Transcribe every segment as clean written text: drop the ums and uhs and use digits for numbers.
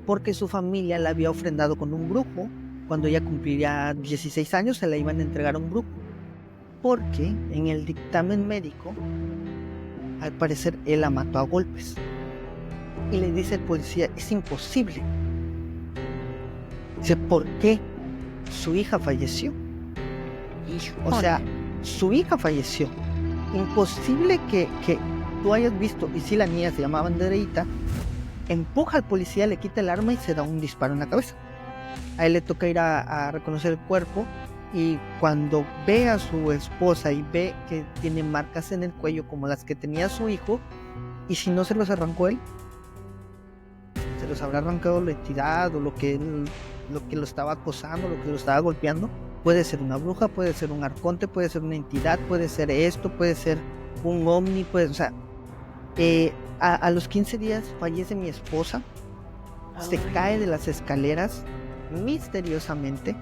porque su familia la había ofrendado con un brujo. Cuando ella cumpliría 16 años se la iban a entregar a un brujo, porque en el dictamen médico, al parecer, él la mató a golpes. Y le dice el policía, es imposible. Dice, ¿por qué? Su hija falleció. O sea, su hija falleció. Imposible que tú hayas visto, y si la niña se llamaba Andreita, empuja al policía, le quita el arma y se da un disparo en la cabeza. A él le toca ir a reconocer el cuerpo, y cuando ve a su esposa y ve que tiene marcas en el cuello como las que tenía su hijo, y si no se los arrancó él, se los habrá arrancado la entidad o lo que lo estaba acosando, lo que lo estaba golpeando. Puede ser una bruja, puede ser un arconte, puede ser una entidad, puede ser esto, puede ser un ovni, o sea, a los 15 días fallece mi esposa, se cae de las escaleras misteriosamente.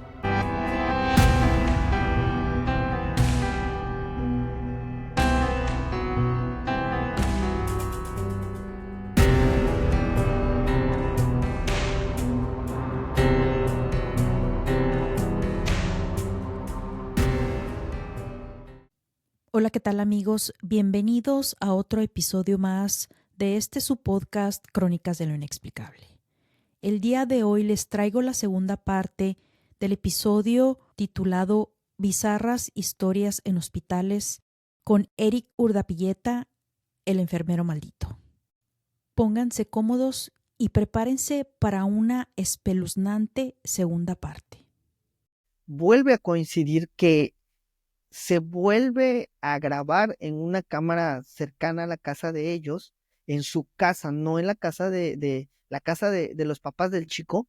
Hola, ¿qué tal amigos? Bienvenidos a otro episodio más de su podcast Crónicas de lo Inexplicable. El día de hoy les traigo la segunda parte del episodio titulado Bizarras historias en hospitales con Eric Urdapilleta, el enfermero maldito. Pónganse cómodos y prepárense para una espeluznante segunda parte. Vuelve a coincidir que se vuelve a grabar en una cámara cercana a la casa de ellos, en su casa, no en la casa la casa de los papás del chico.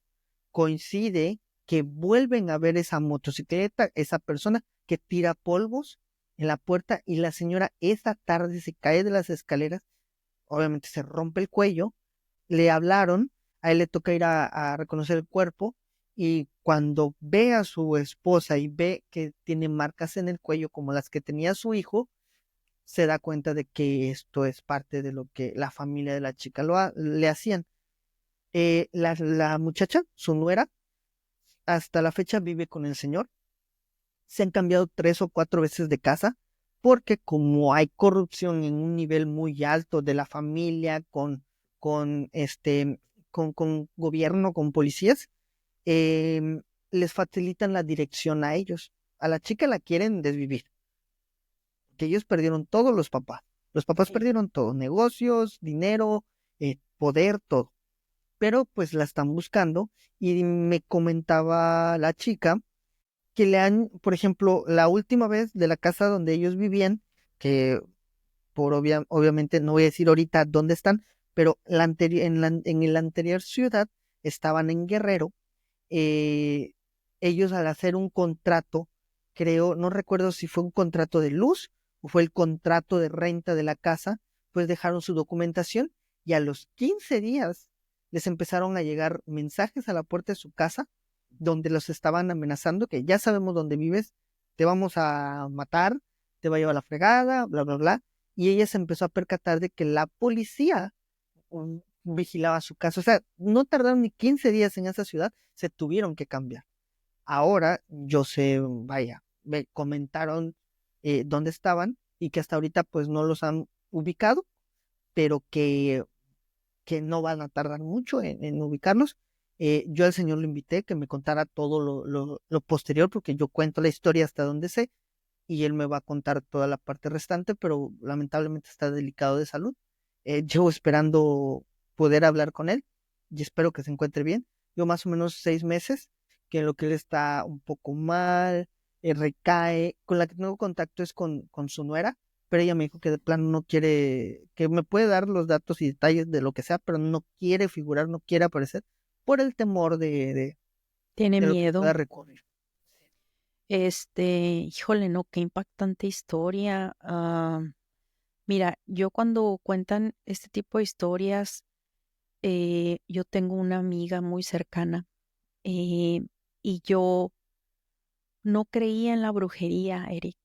Coincide que vuelven a ver esa motocicleta, esa persona que tira polvos en la puerta, y la señora esa tarde se cae de las escaleras, obviamente se rompe el cuello. Le hablaron, a él le toca ir a reconocer el cuerpo, y cuando ve a su esposa y ve que tiene marcas en el cuello como las que tenía su hijo, se da cuenta de que esto es parte de lo que la familia de la chica le hacían. La muchacha, su nuera, hasta la fecha vive con el señor. Se han cambiado 3 o 4 veces de casa, porque como hay corrupción en un nivel muy alto de la familia con este, con gobierno, con policías, les facilitan la dirección a ellos. A la chica la quieren desvivir, que ellos perdieron todos los papás. Los papás perdieron todo, negocios, dinero, poder, todo. Pero pues la están buscando, y me comentaba la chica que le han, por ejemplo, la última vez de la casa donde ellos vivían, que obviamente no voy a decir ahorita dónde están, pero en la anterior ciudad estaban en Guerrero. eh, Ellos, al hacer un contrato, creo, no recuerdo si fue un contrato de luz o fue el contrato de renta de la casa, pues dejaron su documentación, y a los 15 días les empezaron a llegar mensajes a la puerta de su casa donde los estaban amenazando, que ya sabemos dónde vives, te vamos a matar, te va a llevar la fregada, bla, bla, bla. Y ella se empezó a percatar de que la policía vigilaba su casa. O sea, no tardaron ni 15 días en esa ciudad, se tuvieron que cambiar. Ahora yo sé, vaya, me comentaron dónde estaban, y que hasta ahorita pues no los han ubicado, pero que no van a tardar mucho en ubicarlos. Yo al señor lo invité que me contara todo lo posterior, porque yo cuento la historia hasta donde sé, y él me va a contar toda la parte restante, pero lamentablemente está delicado de salud. Llevo esperando poder hablar con él, y espero que se encuentre bien. Yo más o menos 6 meses, que en lo que él está un poco mal, recae. Con la que tengo contacto es con su nuera, pero ella me dijo que de plano no quiere, que me puede dar los datos y detalles de lo que sea, pero no quiere figurar, no quiere aparecer, por el temor Tiene de lo que pueda miedo. recurrir. Híjole, no, qué impactante historia. Mira, yo cuando cuentan este tipo de historias, yo tengo una amiga muy cercana, eh, y yo no creía en la brujería, Eric,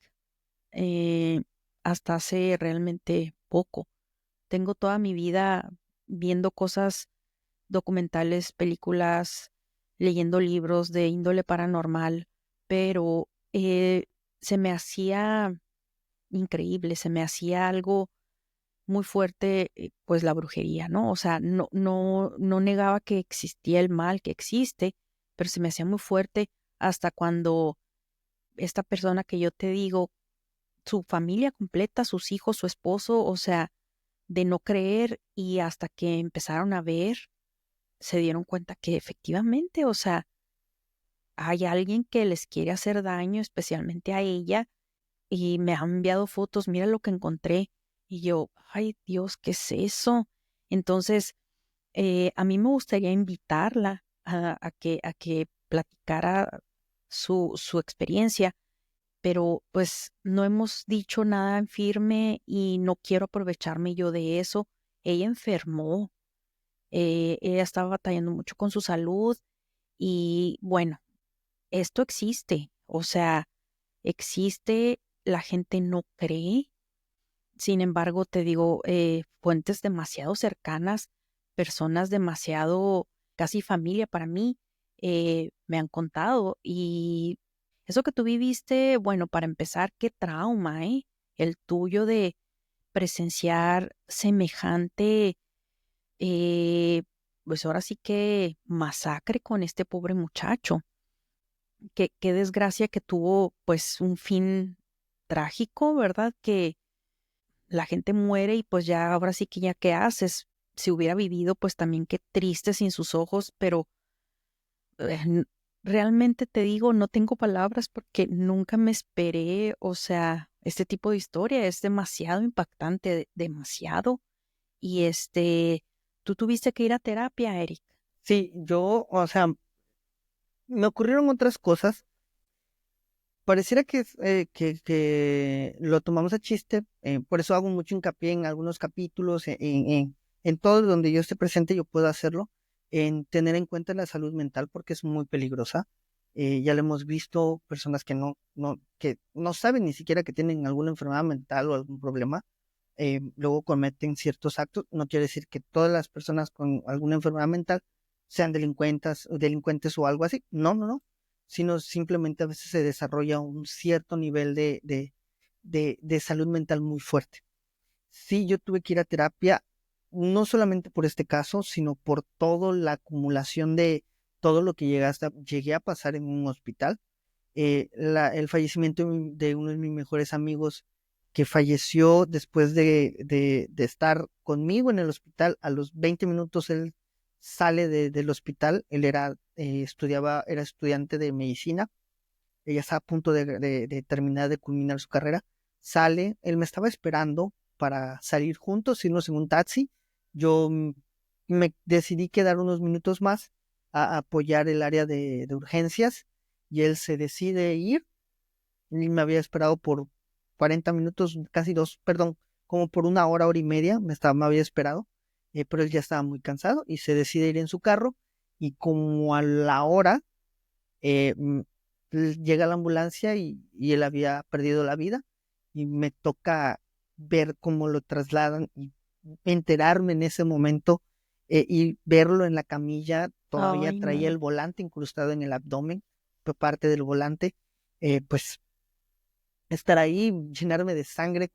eh, hasta hace realmente poco. Tengo toda mi vida viendo cosas documentales, películas, leyendo libros de índole paranormal, pero se me hacía increíble, se me hacía algo muy fuerte, pues la brujería, ¿no? O sea, no negaba que existía el mal, que existe, pero se me hacía muy fuerte hasta cuando esta persona que yo te digo, su familia completa, sus hijos, su esposo, o sea, de no creer y hasta que empezaron a ver, se dieron cuenta que efectivamente, o sea, hay alguien que les quiere hacer daño, especialmente a ella, y me ha enviado fotos, mira lo que encontré, y yo, ay Dios, ¿qué es eso? Entonces, a mí me gustaría invitarla a que platicara su experiencia, pero pues no hemos dicho nada en firme y no quiero aprovecharme yo de eso. Ella enfermó, ella estaba batallando mucho con su salud y bueno, esto existe, o sea, existe, la gente no cree. Sin embargo, te digo, fuentes demasiado cercanas, personas demasiado, casi familia para mí, me han contado. Y eso que tú viviste, bueno, para empezar, qué trauma, ¿eh? El tuyo de presenciar semejante, pues ahora sí que masacre con este pobre muchacho. Qué desgracia que tuvo, pues, un fin trágico, ¿verdad? Que la gente muere y pues ya ahora sí que ya qué haces. Si hubiera vivido, pues también qué triste sin sus ojos, pero eh, n- realmente te digo, no tengo palabras porque nunca me esperé, o sea, este tipo de historia es demasiado impactante, demasiado. Y tú tuviste que ir a terapia, Eric. Sí, yo, o sea, me ocurrieron otras cosas. Pareciera que lo tomamos a chiste, por eso hago mucho hincapié en algunos capítulos, en todo donde yo esté presente, yo puedo hacerlo, en tener en cuenta la salud mental porque es muy peligrosa. Ya lo hemos visto, personas que no saben ni siquiera que tienen alguna enfermedad mental o algún problema, luego cometen ciertos actos. No quiere decir que todas las personas con alguna enfermedad mental sean delincuentes o algo así. No, no, no. Sino simplemente a veces se desarrolla un cierto nivel de salud mental muy fuerte. Sí, yo tuve que ir a terapia, no solamente por este caso, sino por toda la acumulación de todo lo que llegué a pasar en un hospital. El fallecimiento de uno de mis mejores amigos que falleció después de estar conmigo en el hospital. A los 20 minutos él sale del hospital. Él era estudiante de medicina. Ella estaba a punto de terminar de culminar su carrera. Sale, él me estaba esperando para salir juntos, irnos en un taxi. Yo me decidí quedar unos minutos más a apoyar el área de urgencias y él se decide ir y me había esperado por 40 minutos, casi dos, perdón, como por una hora, hora y media, me había esperado, pero él ya estaba muy cansado y se decide ir en su carro y como a la hora eh, mm, llega la ambulancia y él había perdido la vida y me toca ver cómo lo trasladan y enterarme en ese momento y verlo en la camilla, todavía Ay, traía no. el volante incrustado en el abdomen, fue parte del volante, pues estar ahí, llenarme de sangre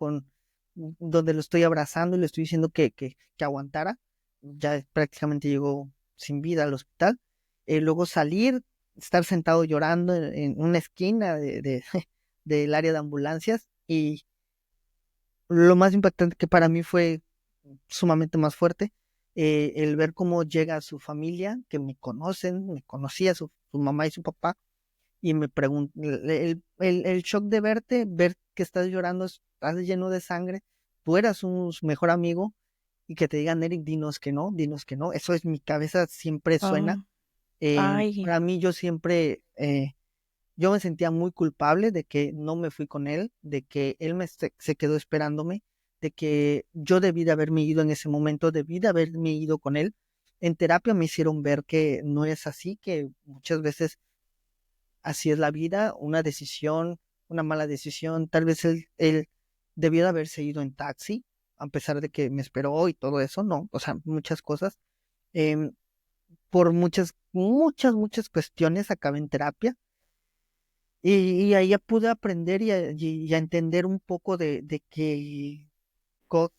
donde lo estoy abrazando y le estoy diciendo que aguantara. Ya prácticamente llegó sin vida al hospital. Luego salir, estar sentado llorando en una esquina del área de ambulancias. Y lo más impactante que para mí fue sumamente más fuerte, el ver cómo llega su familia, que me conocía su mamá y su papá y me pregunto, el shock de verte, ver que estás llorando, estás lleno de sangre, tú eras su mejor amigo y que te digan, Eric, dinos que no, eso es mi cabeza siempre suena. Ah, ay, Para mí yo siempre, yo me sentía muy culpable de que no me fui con él, de que él se quedó esperándome, de que yo debí de haberme ido en ese momento, debí de haberme ido con él. En terapia me hicieron ver que no es así, que muchas veces así es la vida, una decisión, una mala decisión. Tal vez él debió de haberse ido en taxi, a pesar de que me esperó y todo eso, no, o sea, muchas cosas. Em, por muchas cuestiones acabé en terapia y ahí ya pude aprender y a entender un poco de que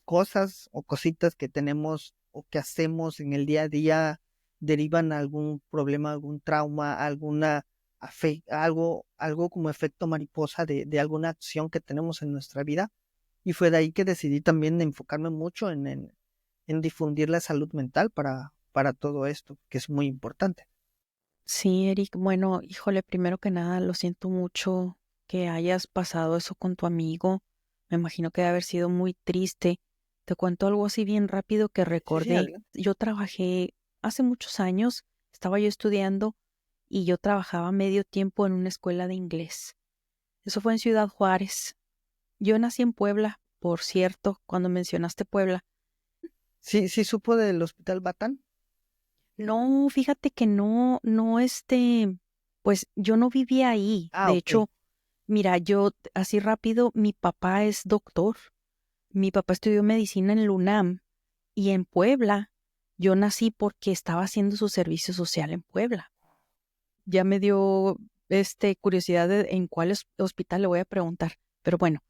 cosas o cositas que tenemos o que hacemos en el día a día derivan a algún problema, algún trauma, algo como efecto mariposa de alguna acción que tenemos en nuestra vida. Y fue de ahí que decidí también enfocarme mucho en difundir la salud mental para todo esto, que es muy importante. Sí, Eric, bueno, híjole, primero que nada, lo siento mucho que hayas pasado eso con tu amigo. Me imagino que debe haber sido muy triste. Te cuento algo así bien rápido que Sí, sí, recordé. adelante. Yo trabajé hace muchos años, estaba yo estudiando y yo trabajaba medio tiempo en una escuela de inglés. Eso fue en Ciudad Juárez. Yo nací en Puebla, por cierto, cuando mencionaste Puebla. Sí, sí supo del Hospital Batán. No, fíjate que no, no, pues yo no vivía ahí. Ah, De ok. hecho, mira, así rápido, mi papá es doctor. Mi papá estudió medicina en LUNAM y en Puebla. Yo nací porque estaba haciendo su servicio social en Puebla. Ya me dio curiosidad de en cuál hospital le voy a preguntar. Pero bueno,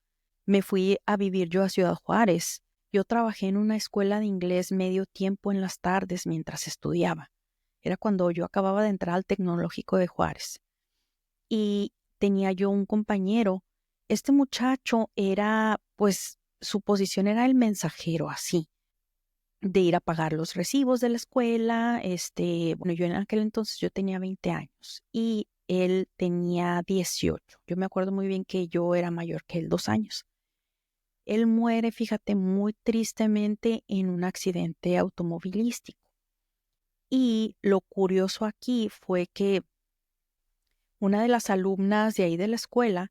me fui a vivir yo a Ciudad Juárez. Yo trabajé en una escuela de inglés medio tiempo en las tardes mientras estudiaba. Era cuando yo acababa de entrar al Tecnológico de Juárez. Y tenía yo un compañero. Este muchacho era, pues, su posición era el mensajero, así, de ir a pagar los recibos de la escuela. Bueno, yo en aquel entonces yo tenía 20 años y él tenía 18. Yo me acuerdo muy bien que yo era mayor que él 2 años. Él muere, fíjate, muy tristemente en un accidente automovilístico. Y lo curioso aquí fue que una de las alumnas de ahí de la escuela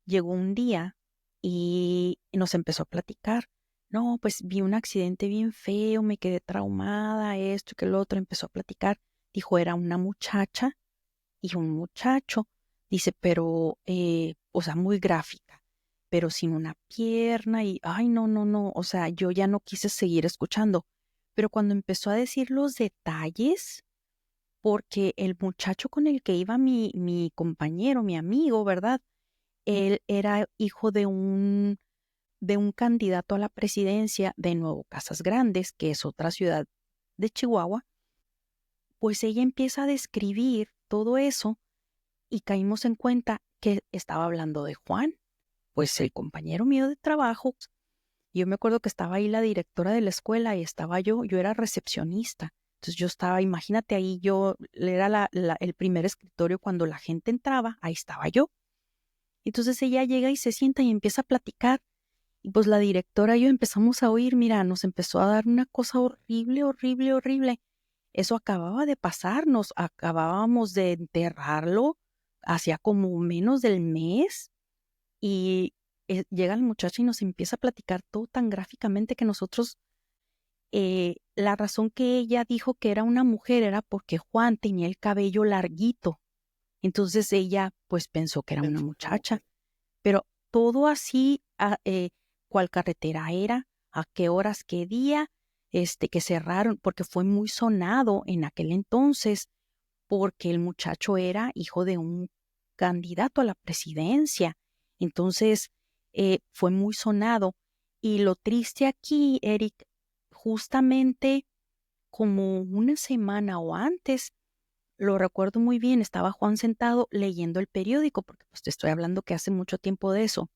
llegó un día y nos empezó a platicar. No, pues vi un accidente bien feo, me quedé traumada, esto y que lo otro. Empezó a platicar. Dijo, era una muchacha y un muchacho. Dice, pero, o sea, muy gráfica, pero sin una pierna y, ay, no, no, no. O sea, yo ya no quise seguir escuchando. Pero cuando empezó a decir los detalles, porque el muchacho con el que iba mi compañero, mi amigo, ¿verdad? Él era hijo de un candidato a la presidencia de Nuevo Casas Grandes, que es otra ciudad de Chihuahua. Pues ella empieza a describir todo eso y caímos en cuenta que estaba hablando de Juan, pues el compañero mío de trabajo. Yo me acuerdo que estaba ahí la directora de la escuela y estaba yo era recepcionista. Entonces yo estaba, imagínate ahí, yo era el primer escritorio cuando la gente entraba, ahí estaba yo. Entonces ella llega y se sienta y empieza a platicar. Y pues la directora y yo empezamos a oír, mira, nos empezó a dar una cosa horrible, horrible, horrible. Eso acababa de pasarnos, acabábamos de enterrarlo hacía como menos del mes y llega el muchacho y nos empieza a platicar todo tan gráficamente que nosotros, la razón que ella dijo que era una mujer era porque Juan tenía el cabello larguito. Entonces ella pues pensó que era una Pensó que era muchacha, mujer. pero todo así, cuál carretera era, a qué horas, qué día, que cerraron, porque fue muy sonado en aquel entonces, porque el muchacho era hijo de un candidato a la presidencia. Entonces, fue muy sonado. Y lo triste aquí, Eric, justamente como una semana o antes, lo recuerdo muy bien, estaba Juan sentado leyendo el periódico, porque pues te estoy hablando que hace mucho tiempo de eso.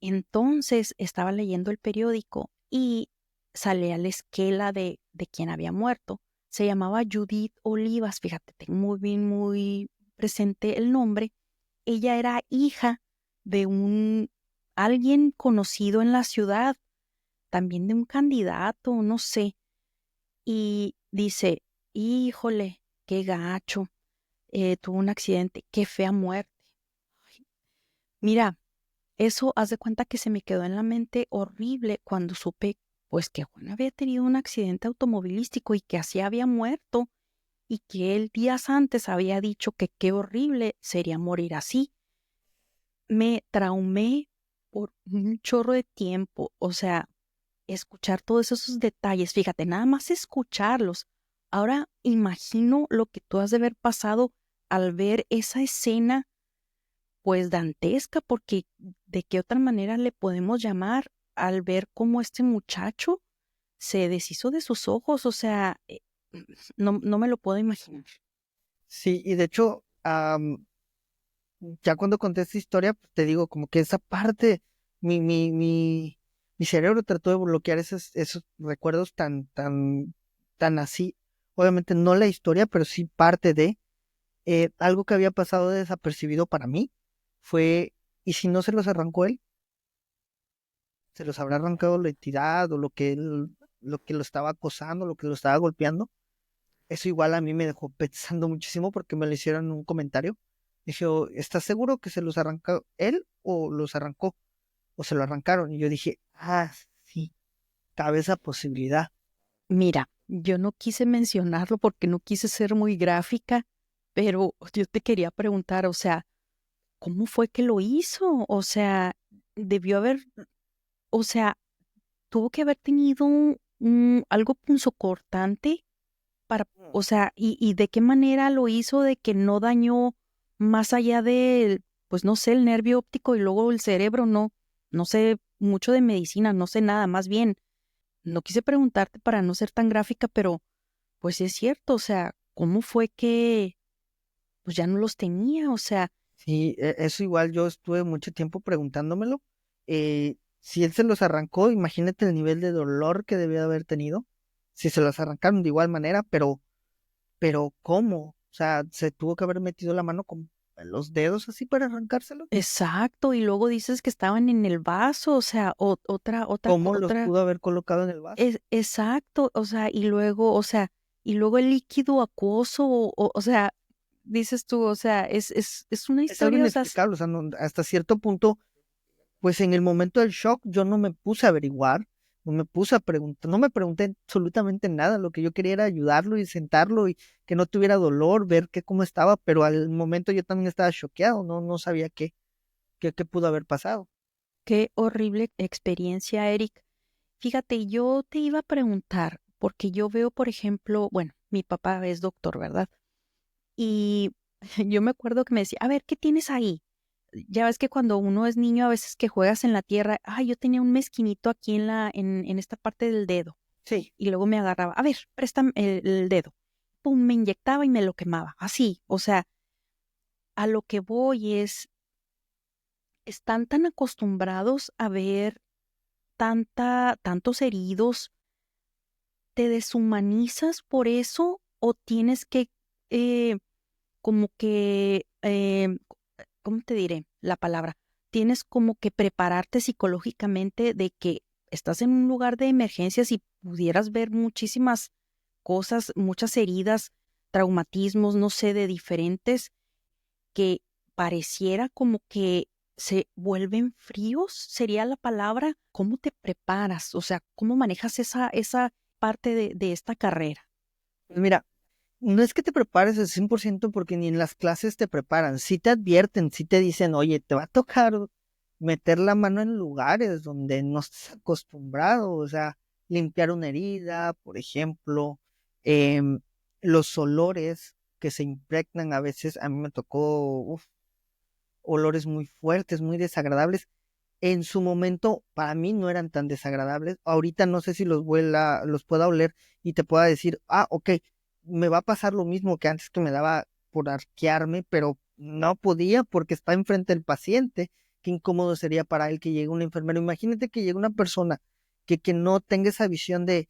Entonces estaba leyendo el periódico y salía la esquela de quien había muerto. Se llamaba Judith Olivas, fíjate, tengo muy bien, muy presente el nombre. Ella era hija de alguien conocido en la ciudad, también de un candidato, no sé. Y dice, híjole, qué gacho, tuvo un accidente, qué fea muerte. Mira, eso haz de cuenta que se me quedó en la mente horrible cuando supe pues que Juan había tenido un accidente automovilístico y que así había muerto y que él días antes había dicho que qué horrible sería morir así. Me traumé por un chorro de tiempo, o sea, escuchar todos esos detalles, fíjate, nada más escucharlos. Ahora imagino lo que tú has de haber pasado al ver esa escena, pues dantesca, porque de qué otra manera le podemos llamar al ver cómo este muchacho se deshizo de sus ojos, o sea, no me lo puedo imaginar. Sí, y de hecho, ya cuando conté esta historia, pues, te digo, como que esa parte, mi cerebro trató de bloquear esos recuerdos tan así. Obviamente no la historia, pero sí parte de algo que había pasado desapercibido para mí fue, ¿y si no se los arrancó él? ¿Se los habrá arrancado la entidad o lo que lo estaba acosando, lo que lo estaba golpeando? Eso igual a mí me dejó pensando muchísimo porque me lo hicieron en un comentario. Dije, ¿estás seguro que se los arrancó él o los arrancó o se lo arrancaron? Y yo dije, sí, cabe esa posibilidad. Mira, yo no quise mencionarlo porque no quise ser muy gráfica, pero yo te quería preguntar, o sea, ¿cómo fue que lo hizo? O sea, debió haber, o sea, tuvo que haber tenido algo punzocortante para, Mm. o sea, y de qué manera lo hizo de que no dañó más allá del, pues no sé, el nervio óptico y luego el cerebro, no sé mucho de medicina, no sé nada, más bien, no quise preguntarte para no ser tan gráfica, pero pues sí es cierto, o sea, ¿cómo fue que pues ya no los tenía? O sea, Sí, eso igual yo estuve mucho tiempo preguntándomelo. Si él se los arrancó, imagínate el nivel de dolor que debió haber tenido. Si se los arrancaron de igual manera, pero ¿cómo? O sea, se tuvo que haber metido la mano con los dedos así para arrancárselos. exacto, y luego dices que estaban en el vaso, o sea, ¿Cómo los otra, pudo haber colocado en el vaso? es exacto, o sea, y luego el líquido acuoso, o sea, dices tú, o sea, es una Es algo historia, o sea, inexplicable, o sea, hasta cierto punto, pues en el momento del shock yo no me puse a averiguar, no me puse a preguntar, no me pregunté absolutamente nada, lo que yo quería era ayudarlo y sentarlo y que no tuviera dolor, ver cómo estaba, pero al momento yo también estaba choqueado, no sabía qué pudo haber pasado. qué horrible experiencia, Eric. Fíjate, yo te iba a preguntar, porque yo veo, por ejemplo, bueno, mi papá es doctor, ¿verdad? Y yo me acuerdo que me decía, a ver, ¿qué tienes ahí? Ya ves que cuando uno es niño, a veces que juegas en la tierra, yo tenía un mezquinito aquí en esta parte del dedo. Sí, Y luego me agarraba, a ver, préstame el dedo. Pum, me inyectaba y me lo quemaba. Así, o sea, a lo que voy están tan acostumbrados a ver tantos heridos, ¿te deshumanizas por eso o tienes que como que, ¿cómo te diré la palabra? Tienes como que prepararte psicológicamente de que estás en un lugar de emergencias y pudieras ver muchísimas cosas, muchas heridas, traumatismos, no sé, de diferentes, que pareciera como que se vuelven fríos, sería la palabra. ¿Cómo te preparas? O sea, ¿cómo manejas esa parte de esta carrera? pues mira, no es que te prepares al 100% porque ni en las clases te preparan, sí te advierten, sí te dicen, oye, te va a tocar meter la mano en lugares donde no estás acostumbrado, o sea, limpiar una herida, por ejemplo, em, los olores que se impregnan a veces, a mí me tocó, olores muy fuertes, muy desagradables. En su momento, para mí no eran tan desagradables. Ahorita no sé si los pueda oler y te pueda decir, ok, me va a pasar lo mismo que antes que me daba por arquearme, pero no podía porque está enfrente del paciente. Qué incómodo sería para él que llegue un enfermero. Imagínate que llegue una persona que no tenga esa visión de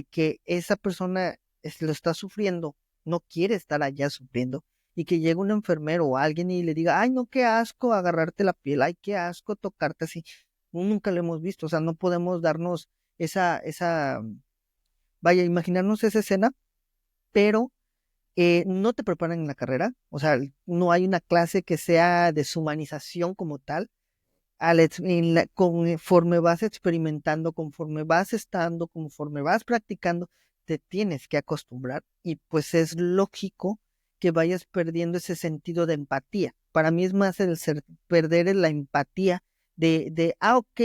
que esa persona lo está sufriendo, no quiere estar allá sufriendo y que llegue un enfermero o alguien y le diga, ay, no, qué asco agarrarte la piel, ay, qué asco tocarte así. Nunca lo hemos visto, o sea, no podemos darnos vaya, imaginarnos esa escena, pero no te preparan en la carrera, o sea, no hay una clase que sea deshumanización como tal. Conforme vas experimentando, conforme vas estando, conforme vas practicando, te tienes que acostumbrar y pues es lógico que vayas perdiendo ese sentido de empatía. Para mí es más perder la empatía ok,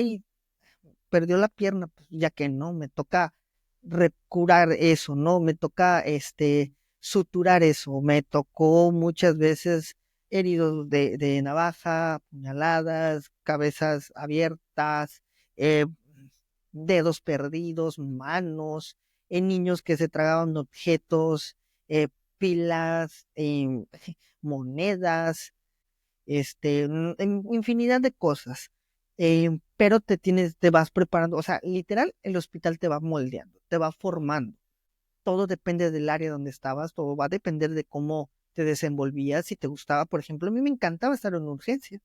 perdió la pierna, pues ya que no, me toca curar eso, ¿no? Me toca suturar eso. Me tocó muchas veces heridos de navaja, puñaladas, cabezas abiertas, eh, dedos perdidos, manos, niños que se tragaban objetos, pilas, monedas, infinidad de cosas. Pero te vas preparando, o sea, literal, el hospital te va moldeando, te va formando. Todo depende del área donde estabas, todo va a depender de cómo te desenvolvías, si te gustaba. Por ejemplo, a mí me encantaba estar en urgencia.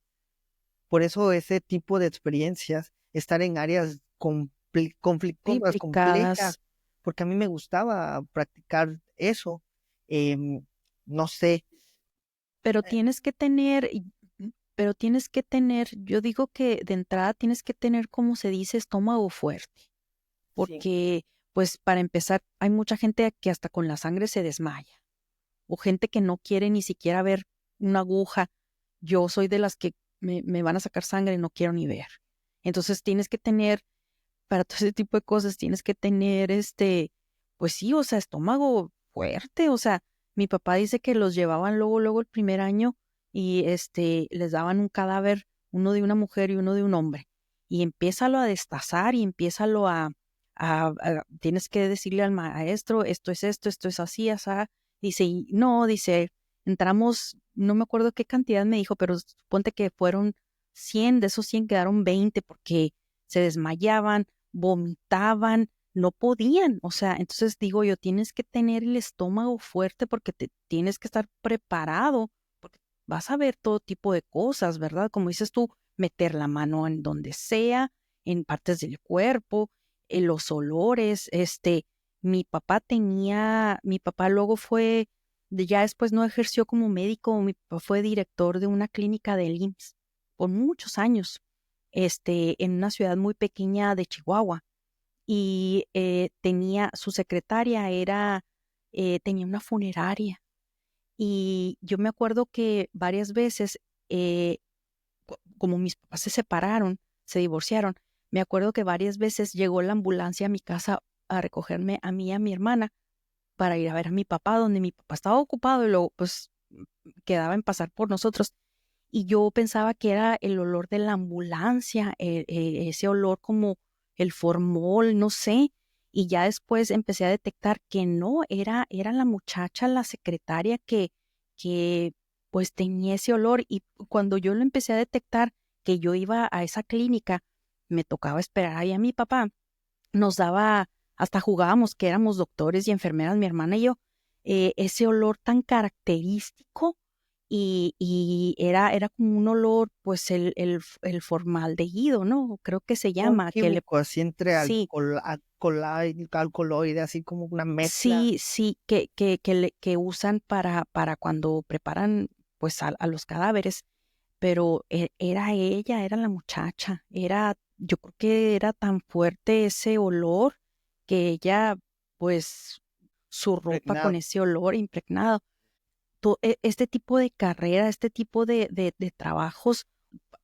Por eso ese tipo de experiencias, estar en áreas conflictivas, Complicadas. complejas, porque a mí me gustaba practicar eso. Em, no sé, Pero eh, tienes que tener, yo digo que de entrada tienes que tener, como se dice, estómago fuerte, sí, porque, pues, para empezar, hay mucha gente que hasta con la sangre se desmaya, o gente que no quiere ni siquiera ver una aguja. Yo soy de las que me van a sacar sangre y no quiero ni ver. Entonces tienes que tener, para todo ese tipo de cosas, tienes que tener, pues sí, o sea, estómago fuerte. O sea, mi papá dice que los llevaban luego el primer año y les daban un cadáver, uno de una mujer y uno de un hombre. Y empiézalo a destazar y empiézalo tienes que decirle al maestro, esto es así, así. Dice, y no, dice, entramos, no me acuerdo qué cantidad me dijo, pero suponte que fueron 100, de esos 100 quedaron 20 porque se desmayaban, vomitaban, no podían. O sea, entonces digo yo, tienes que tener el estómago fuerte porque te tienes que estar preparado, porque vas a ver todo tipo de cosas, ¿verdad? Como dices tú, meter la mano en donde sea, en partes del cuerpo, en los olores. Mi papá luego fue, ya después no ejerció como médico, mi papá fue director de una clínica del IMSS por muchos años, en una ciudad muy pequeña de Chihuahua. Y su secretaria tenía una funeraria. Y yo me acuerdo que varias veces, eh, como mis papás se separaron, se divorciaron, me acuerdo que varias veces llegó la ambulancia a mi casa a recogerme a mí y a mi hermana para ir a ver a mi papá, donde mi papá estaba ocupado y luego pues quedaba en pasar por nosotros. Y yo pensaba que era el olor de la ambulancia, ese olor como el formol, no sé. Y ya después empecé a detectar que no, era la muchacha, la secretaria que pues tenía ese olor. Y cuando yo lo empecé a detectar, que yo iba a esa clínica, me tocaba esperar ahí a mi papá, nos daba, hasta jugábamos que éramos doctores y enfermeras, mi hermana y yo, ese olor tan característico. Y era como un olor, pues el formaldehído, ¿no? Creo que se un llama, químico así entre sí, alcaloide, así como una mezcla. sí, sí, que usan para cuando preparan, pues a los cadáveres. Pero era ella, era la muchacha, yo creo que era tan fuerte ese olor que ella, pues, su ropa con Impregnado. ese olor impregnado. Este tipo de carrera, este tipo de trabajos,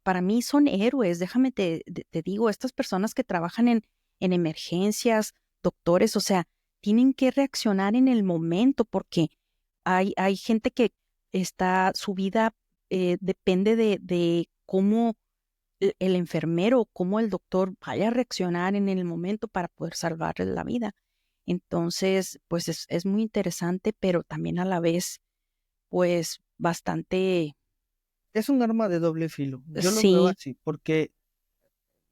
para mí son héroes. Déjame te digo, estas personas que trabajan en emergencias, doctores, o sea, tienen que reaccionar en el momento porque hay gente que su vida depende de cómo el enfermero, cómo el doctor vaya a reaccionar en el momento para poder salvarle la vida. Entonces, pues es muy interesante, pero también a la vez, pues bastante, Es un arma de doble filo. Yo lo veo sí, así, porque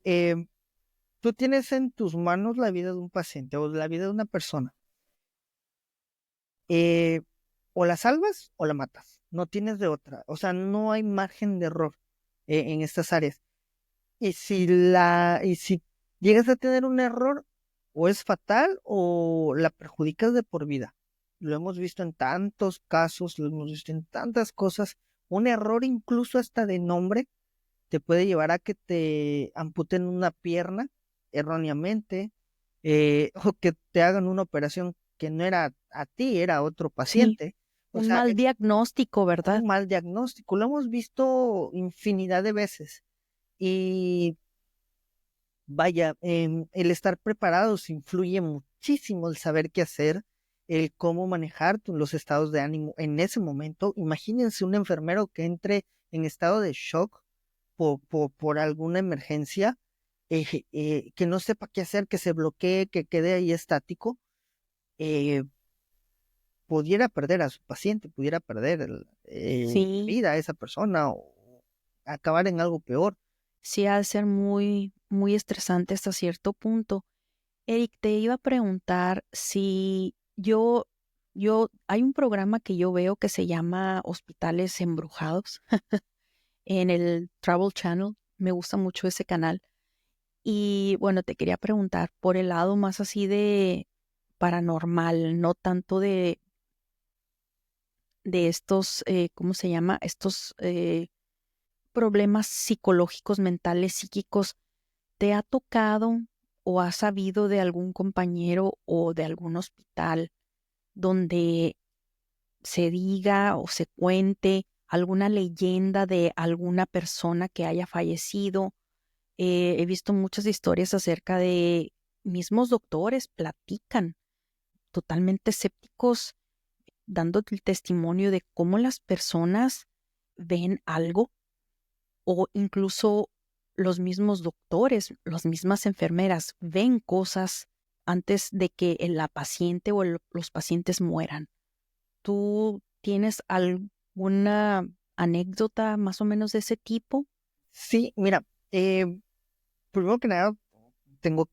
em, tú tienes en tus manos la vida de un paciente o la vida de una persona. Eh, o la salvas o la matas. No tienes de otra. O sea, no hay margen de error en estas áreas. Y si llegas a tener un error, o es fatal o la perjudicas de por vida. Lo hemos visto en tantos casos, lo hemos visto en tantas cosas. Un error incluso hasta de nombre te puede llevar a que te amputen una pierna erróneamente, o que te hagan una operación que no era a ti, era a otro sí, paciente. O un sea, mal diagnóstico, ¿verdad? un mal diagnóstico. Lo hemos visto infinidad de veces. Y vaya, el estar preparados influye muchísimo el saber qué hacer, el cómo manejar los estados de ánimo en ese momento. Imagínense un enfermero que entre en estado de shock por alguna emergencia, que no sepa qué hacer, que se bloquee, que quede ahí estático, eh, pudiera perder a su paciente, pudiera perder la Sí, vida a esa persona o acabar en algo peor. sí ha de ser muy, muy estresante hasta cierto punto. Eric, te iba a preguntar si hay un programa que yo veo que se llama Hospitales Embrujados en el Travel Channel. Me gusta mucho ese canal. Y bueno, te quería preguntar por el lado más así de paranormal, no tanto de estos, ¿cómo se llama? Estos problemas psicológicos, mentales, psíquicos. ¿Te ha tocado o has sabido de algún compañero o de algún hospital donde se diga o se cuente alguna leyenda de alguna persona que haya fallecido? He visto muchas historias acerca de mismos doctores, platican totalmente escépticos, dando el testimonio de cómo las personas ven algo o incluso los mismos doctores, las mismas enfermeras ven cosas antes de que la paciente o los pacientes mueran. ¿Tú tienes alguna anécdota más o menos de ese tipo? Sí, mira, primero que nada, tengo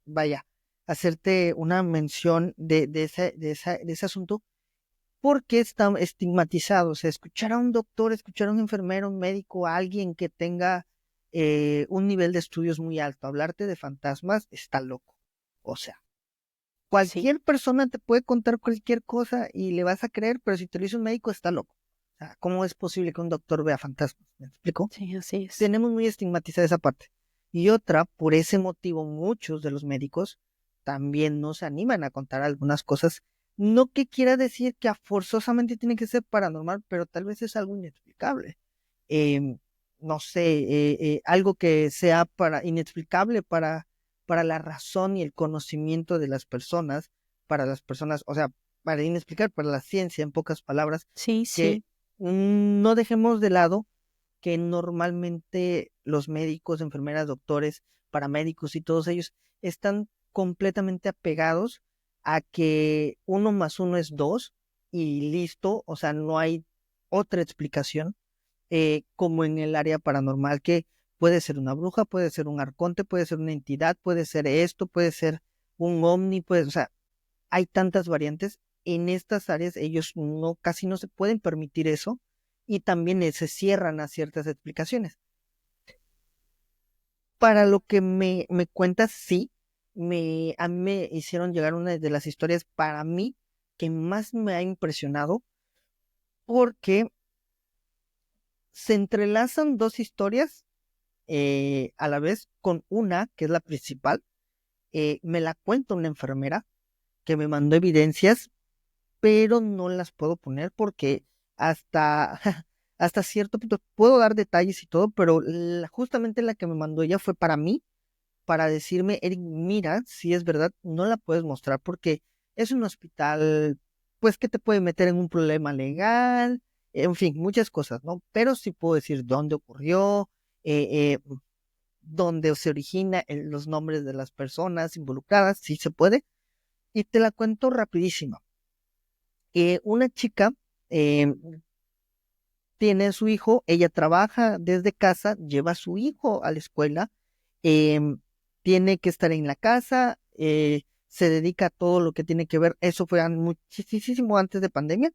vaya, hacerte una mención de ese asunto, porque está estigmatizado. O sea, escuchar a un doctor, escuchar a un enfermero, un médico, a alguien que tenga un nivel de estudios muy alto, hablarte de fantasmas, está loco. O sea, Sí, cualquier persona te puede contar cualquier cosa y le vas a creer, pero si te lo dice un médico, está loco. O sea, ¿cómo es posible que un doctor vea fantasmas? ¿Me explico? sí, así es. Tenemos muy estigmatizada esa parte. Y otra, por ese motivo, muchos de los médicos también no se animan a contar algunas cosas. No que quiera decir que forzosamente tiene que ser paranormal, pero tal vez es algo inexplicable. Em, no sé, algo que sea inexplicable para la razón y el conocimiento de para las personas, o sea, para inexplicable, para la ciencia, en pocas palabras, Sí, que sí, no dejemos de lado que normalmente los médicos, enfermeras, doctores, paramédicos y todos ellos están completamente apegados a que 1 más 1 es 2 y listo. O sea, no hay otra explicación, como en el área paranormal, que puede ser una bruja, puede ser un arconte, puede ser una entidad, puede ser esto, puede ser un ovni, o sea, hay tantas variantes. En estas áreas ellos casi no se pueden permitir eso, y también se cierran a ciertas explicaciones. Para lo que me cuentas, sí, a mí me hicieron llegar una de las historias para mí que más me ha impresionado, porque se entrelazan dos historias a la vez, con una que es la principal. Me la cuenta una enfermera que me mandó evidencias, pero no las puedo poner porque hasta, hasta cierto punto puedo dar detalles y todo, pero justamente la que me mandó ella fue para mí, para decirme: Eric, mira, si es verdad, no la puedes mostrar porque es un hospital, pues, que te puede meter en un problema legal, en fin, muchas cosas, ¿no? Pero sí puedo decir dónde ocurrió, dónde se origina, los nombres de las personas involucradas, sí se puede. Y te la cuento rapidísimo. Una chica eh, tiene a su hijo, ella trabaja desde casa, lleva a su hijo a la escuela, em, tiene que estar en la casa, se dedica a todo lo que tiene que ver. Eso fue muchísimo antes de pandemia.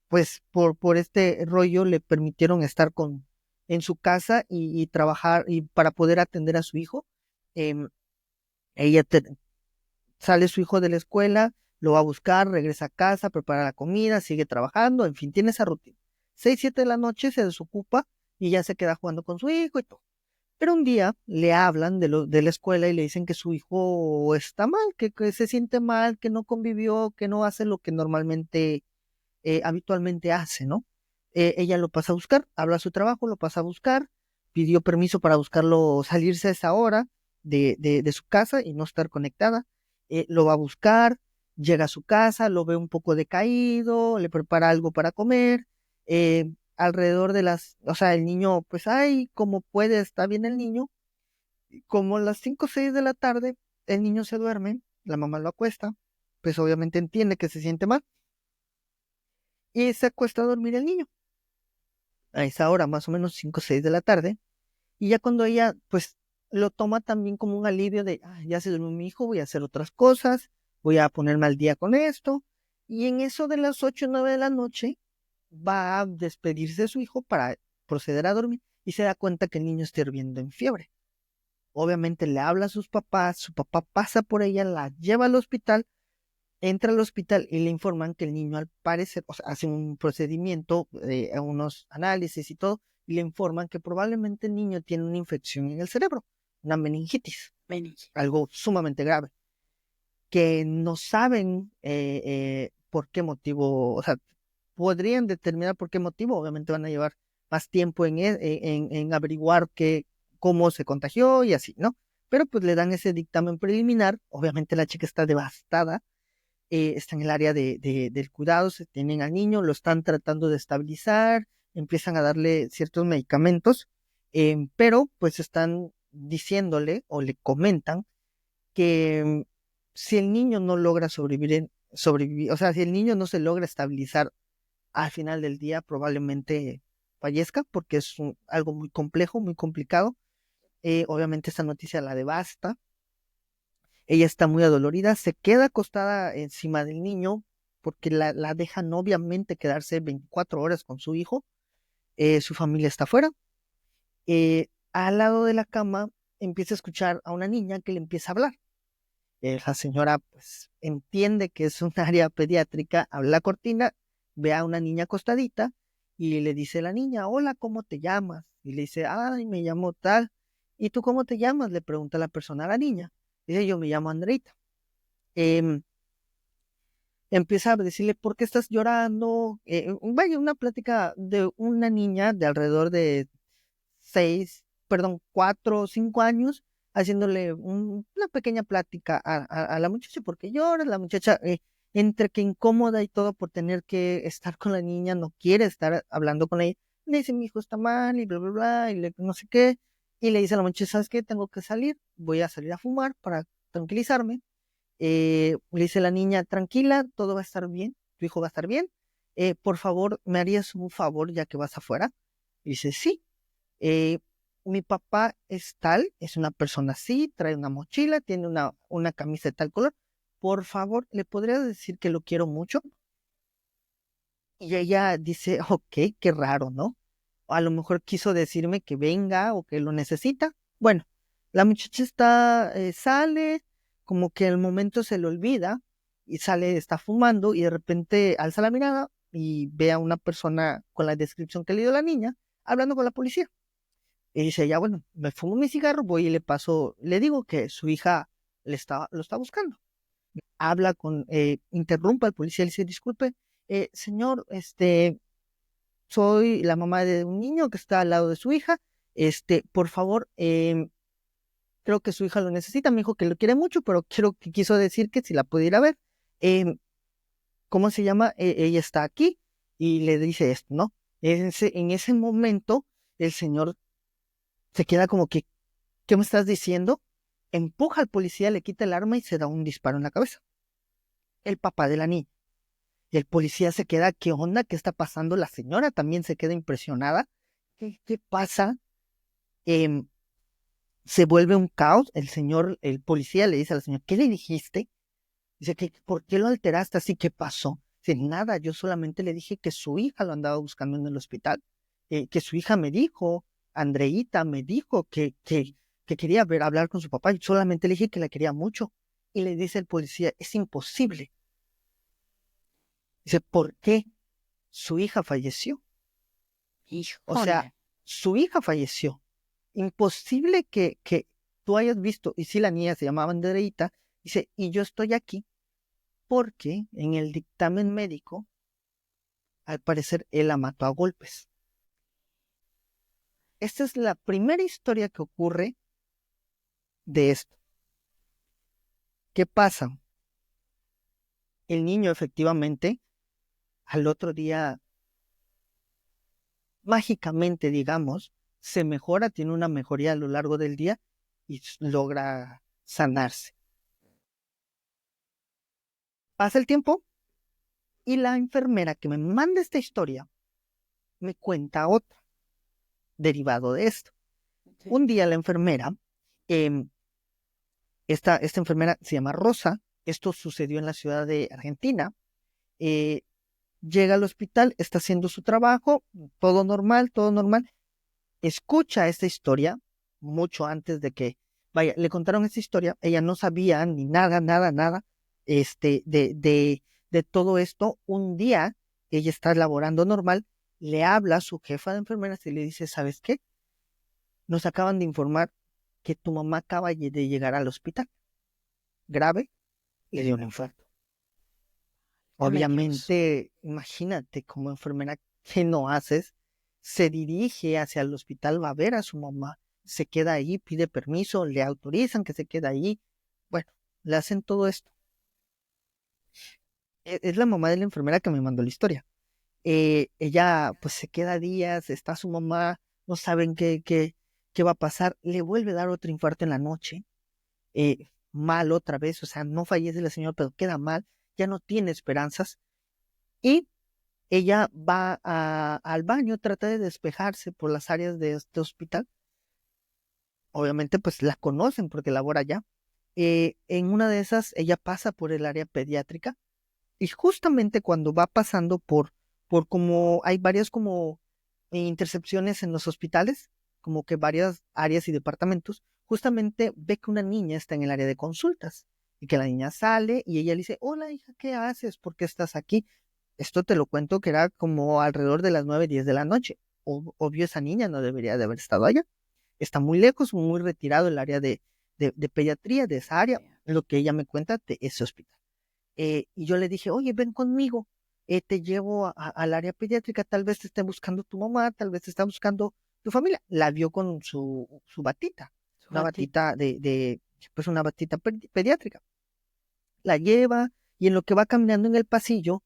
Pues por este rollo le permitieron estar en su casa y trabajar, y para poder atender a su hijo. Em, ella sale su hijo de la escuela, lo va a buscar, regresa a casa, prepara la comida, sigue trabajando, en fin, tiene esa rutina. 6, 7 de la noche se desocupa y ya se queda jugando con su hijo y todo. Pero un día le hablan de la escuela y le dicen que su hijo está mal, que se siente mal, que no convivió, que no hace lo que normalmente, habitualmente hace, ¿no? Ella lo pasa a buscar, habla a su trabajo, lo pasa a buscar, pidió permiso para buscarlo, salirse a esa hora de su casa y no estar conectada. lo va a buscar, llega a su casa, lo ve un poco decaído, le prepara algo para comer, alrededor de o sea, el niño, pues, ay, como puede, está bien el niño, como a las 5 o 6 de la tarde, el niño se duerme, la mamá lo acuesta, pues obviamente entiende que se siente mal, y se acuesta a dormir el niño, a esa hora, más o menos 5 o 6 de la tarde, y ya cuando ella, pues, lo toma también como un alivio de, "Ah, ya se durmió mi hijo, voy a hacer otras cosas, voy a ponerme al día con esto", y en eso de las 8 o 9 de la noche, va a despedirse de su hijo para proceder a dormir, y se da cuenta que el niño está hirviendo en fiebre. Obviamente le habla a sus papás, su papá pasa por ella, la lleva al hospital, entra al hospital y le informan que el niño al parecer, o sea, hace un procedimiento, unos análisis y todo, y le informan que probablemente el niño tiene una infección en el cerebro, una meningitis, algo sumamente grave, que no saben por qué motivo, o sea, podrían determinar por qué motivo, obviamente van a llevar más tiempo en averiguar cómo se contagió y así, ¿no? Pero pues le dan ese dictamen preliminar, obviamente la chica está devastada, está en el área del cuidado, se tienen al niño, lo están tratando de estabilizar, empiezan a darle ciertos medicamentos, pero pues están diciéndole o le comentan que si el niño no logra sobrevivir, o sea, si el niño no se logra estabilizar al final del día, probablemente fallezca porque es algo muy complejo, muy complicado. Obviamente esta noticia la devasta. Ella está muy adolorida, se queda acostada encima del niño porque la dejan obviamente quedarse 24 horas con su hijo. Su familia está afuera. Al lado de la cama empieza a escuchar a una niña que le empieza a hablar. La señora pues entiende que es un área pediátrica, abre la cortina, ve a una niña acostadita y le dice a la niña, hola, ¿cómo te llamas? Y le dice, ay, me llamo tal. ¿Y tú cómo te llamas? Le pregunta la persona a la niña. Dice, yo me llamo Andreita. Em, Empieza a decirle, ¿por qué estás llorando? Vaya, una plática de una niña de alrededor de 4 o 5 años, haciéndole una pequeña plática a la muchacha, porque llora, la muchacha, entre que incómoda y todo por tener que estar con la niña, no quiere estar hablando con ella, le dice, mi hijo está mal, y bla, bla, bla, no sé qué, y le dice a la muchacha, ¿sabes qué? Tengo que salir, voy a salir a fumar para tranquilizarme. Le dice la niña, tranquila, todo va a estar bien, tu hijo va a estar bien, por favor, ¿me harías un favor ya que vas afuera? Y dice, sí. eh, Mi papá es tal, es una persona así, trae una mochila, tiene una camisa de tal color. Por favor, ¿le podría decir que lo quiero mucho? Y ella dice, ok, qué raro, ¿no? A lo mejor quiso decirme que venga o que lo necesita. Bueno, la muchacha sale, como que el momento se le olvida y sale, está fumando y de repente alza la mirada y ve a una persona con la descripción que le dio la niña hablando con la policía. Y dice, ya bueno, me fumo mi cigarro, voy y le paso, le digo que su hija lo está buscando. Interrumpe al policía y le dice, disculpe, señor, soy la mamá de un niño que está al lado de su hija, por favor, creo que su hija lo necesita, me dijo que lo quiere mucho, pero quiso decir que si la pudiera ver, em, ¿cómo se llama? Ella está aquí y le dice esto, ¿no? En ese momento, el señor se queda como que, ¿qué me estás diciendo? Empuja al policía, le quita el arma y se da un disparo en la cabeza. El papá de la niña. Y el policía se queda, ¿qué onda? ¿Qué está pasando? La señora también se queda impresionada. ¿Qué pasa? Em, Se vuelve un caos. El policía le dice a la señora, ¿qué le dijiste? Dice, ¿por qué lo alteraste así? ¿Qué pasó? Dice, nada, yo solamente le dije que su hija lo andaba buscando en el hospital. Que su hija me dijo, Andreita me dijo que quería hablar con su papá. Y solamente le dije que la quería mucho. Y le dice el policía, es imposible. Dice, ¿por qué? Su hija falleció. O sea, Híjole. su hija falleció. Imposible que tú hayas visto, y si la niña se llamaba Andreita, dice, y yo estoy aquí porque en el dictamen médico, al parecer, él la mató a golpes. Esta es la primera historia que ocurre de esto. ¿Qué pasa? El niño efectivamente al otro día, mágicamente, digamos, se mejora, tiene una mejoría a lo largo del día y logra sanarse. Pasa el tiempo y la enfermera que me manda esta historia me cuenta otra, derivado de esto. Un día la enfermera, esta enfermera se llama Rosa, esto sucedió en la ciudad de Argentina, llega al hospital, está haciendo su trabajo, todo normal, escucha esta historia mucho antes de que, vaya, le contaron esta historia, ella no sabía ni nada, de todo esto. Un día, ella está laborando normal, le habla a su jefa de enfermeras y le dice, ¿sabes qué? Nos acaban de informar que tu mamá acaba de llegar al hospital. Grave, le dio un infarto. Obviamente, imagínate como enfermera, ¿qué no haces? Se dirige hacia el hospital, va a ver a su mamá, se queda ahí, pide permiso, le autorizan que se quede ahí. Bueno, le hacen todo esto. Es la mamá de la enfermera que me mandó la historia. Ella pues se queda días, está su mamá, no saben qué va a pasar, le vuelve a dar otro infarto en la noche, mal otra vez, o sea, no fallece la señora, pero queda mal, ya no tiene esperanzas, y ella va al baño, trata de despejarse por las áreas de este hospital. Obviamente, pues la conocen porque labora allá. En una de esas, ella pasa por el área pediátrica y justamente cuando va pasando por como hay varias como intercepciones en los hospitales, como que varias áreas y departamentos, justamente ve que una niña está en el área de consultas y que la niña sale y ella le dice, hola hija, ¿qué haces? ¿Por qué estás aquí? Esto te lo cuento que era como alrededor de las 9, 10 de la noche. Obvio, esa niña no debería de haber estado allá. Está muy lejos, muy retirado el área de pediatría, de esa área, lo que ella me cuenta de ese hospital. Y yo le dije, oye, ven conmigo, te llevo al área pediátrica, tal vez te esté buscando tu mamá, tal vez te está buscando tu familia. La vio con su batita, una batita pues una batita pediátrica. La lleva y en lo que va caminando en el pasillo,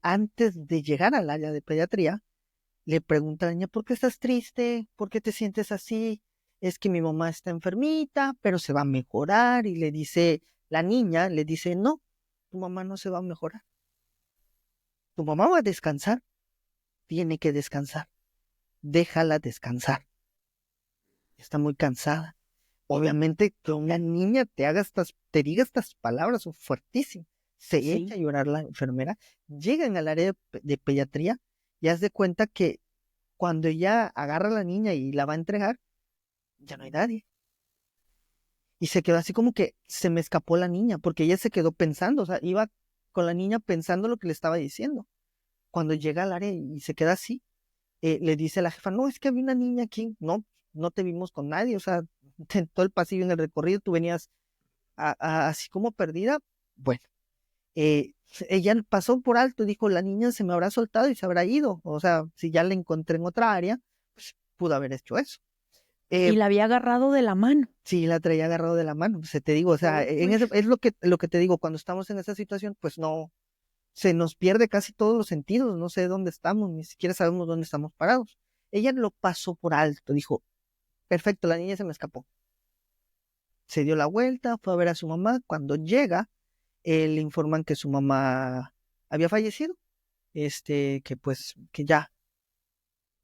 antes de llegar al área de pediatría, le pregunta a la niña, ¿por qué estás triste? ¿Por qué te sientes así? Es que mi mamá está enfermita, pero se va a mejorar. Y le dice, la niña le dice, no, tu mamá no se va a mejorar. Tu mamá va a descansar, tiene que descansar. Déjala descansar. Está muy cansada. Obviamente que una niña te diga estas palabras son fuertísimas. Se echa a llorar la enfermera, llegan al área de pediatría y haz de cuenta que cuando ella agarra a la niña y la va a entregar, ya no hay nadie. Y se quedó así como que se me escapó la niña, porque ella se quedó pensando, o sea, iba con la niña pensando lo que le estaba diciendo. Cuando llega al área y se queda así, le dice a la jefa, no, es que había una niña aquí, no, no te vimos con nadie, o sea, en todo el pasillo, en el recorrido, tú venías así como perdida. Bueno, ella pasó por alto y dijo, la niña se me habrá soltado y se habrá ido, o sea, si ya la encontré en otra área, pues pudo haber hecho eso. Y la había agarrado de la mano. Sí, la traía agarrado de la mano, pues, te digo, o sea, es lo que te digo, cuando estamos en esa situación, pues no, se nos pierde casi todos los sentidos, no sé dónde estamos, ni siquiera sabemos dónde estamos parados. Ella lo pasó por alto, dijo, perfecto, la niña se me escapó. Se dio la vuelta, fue a ver a su mamá, cuando llega, le informan que su mamá había fallecido, que pues, que ya.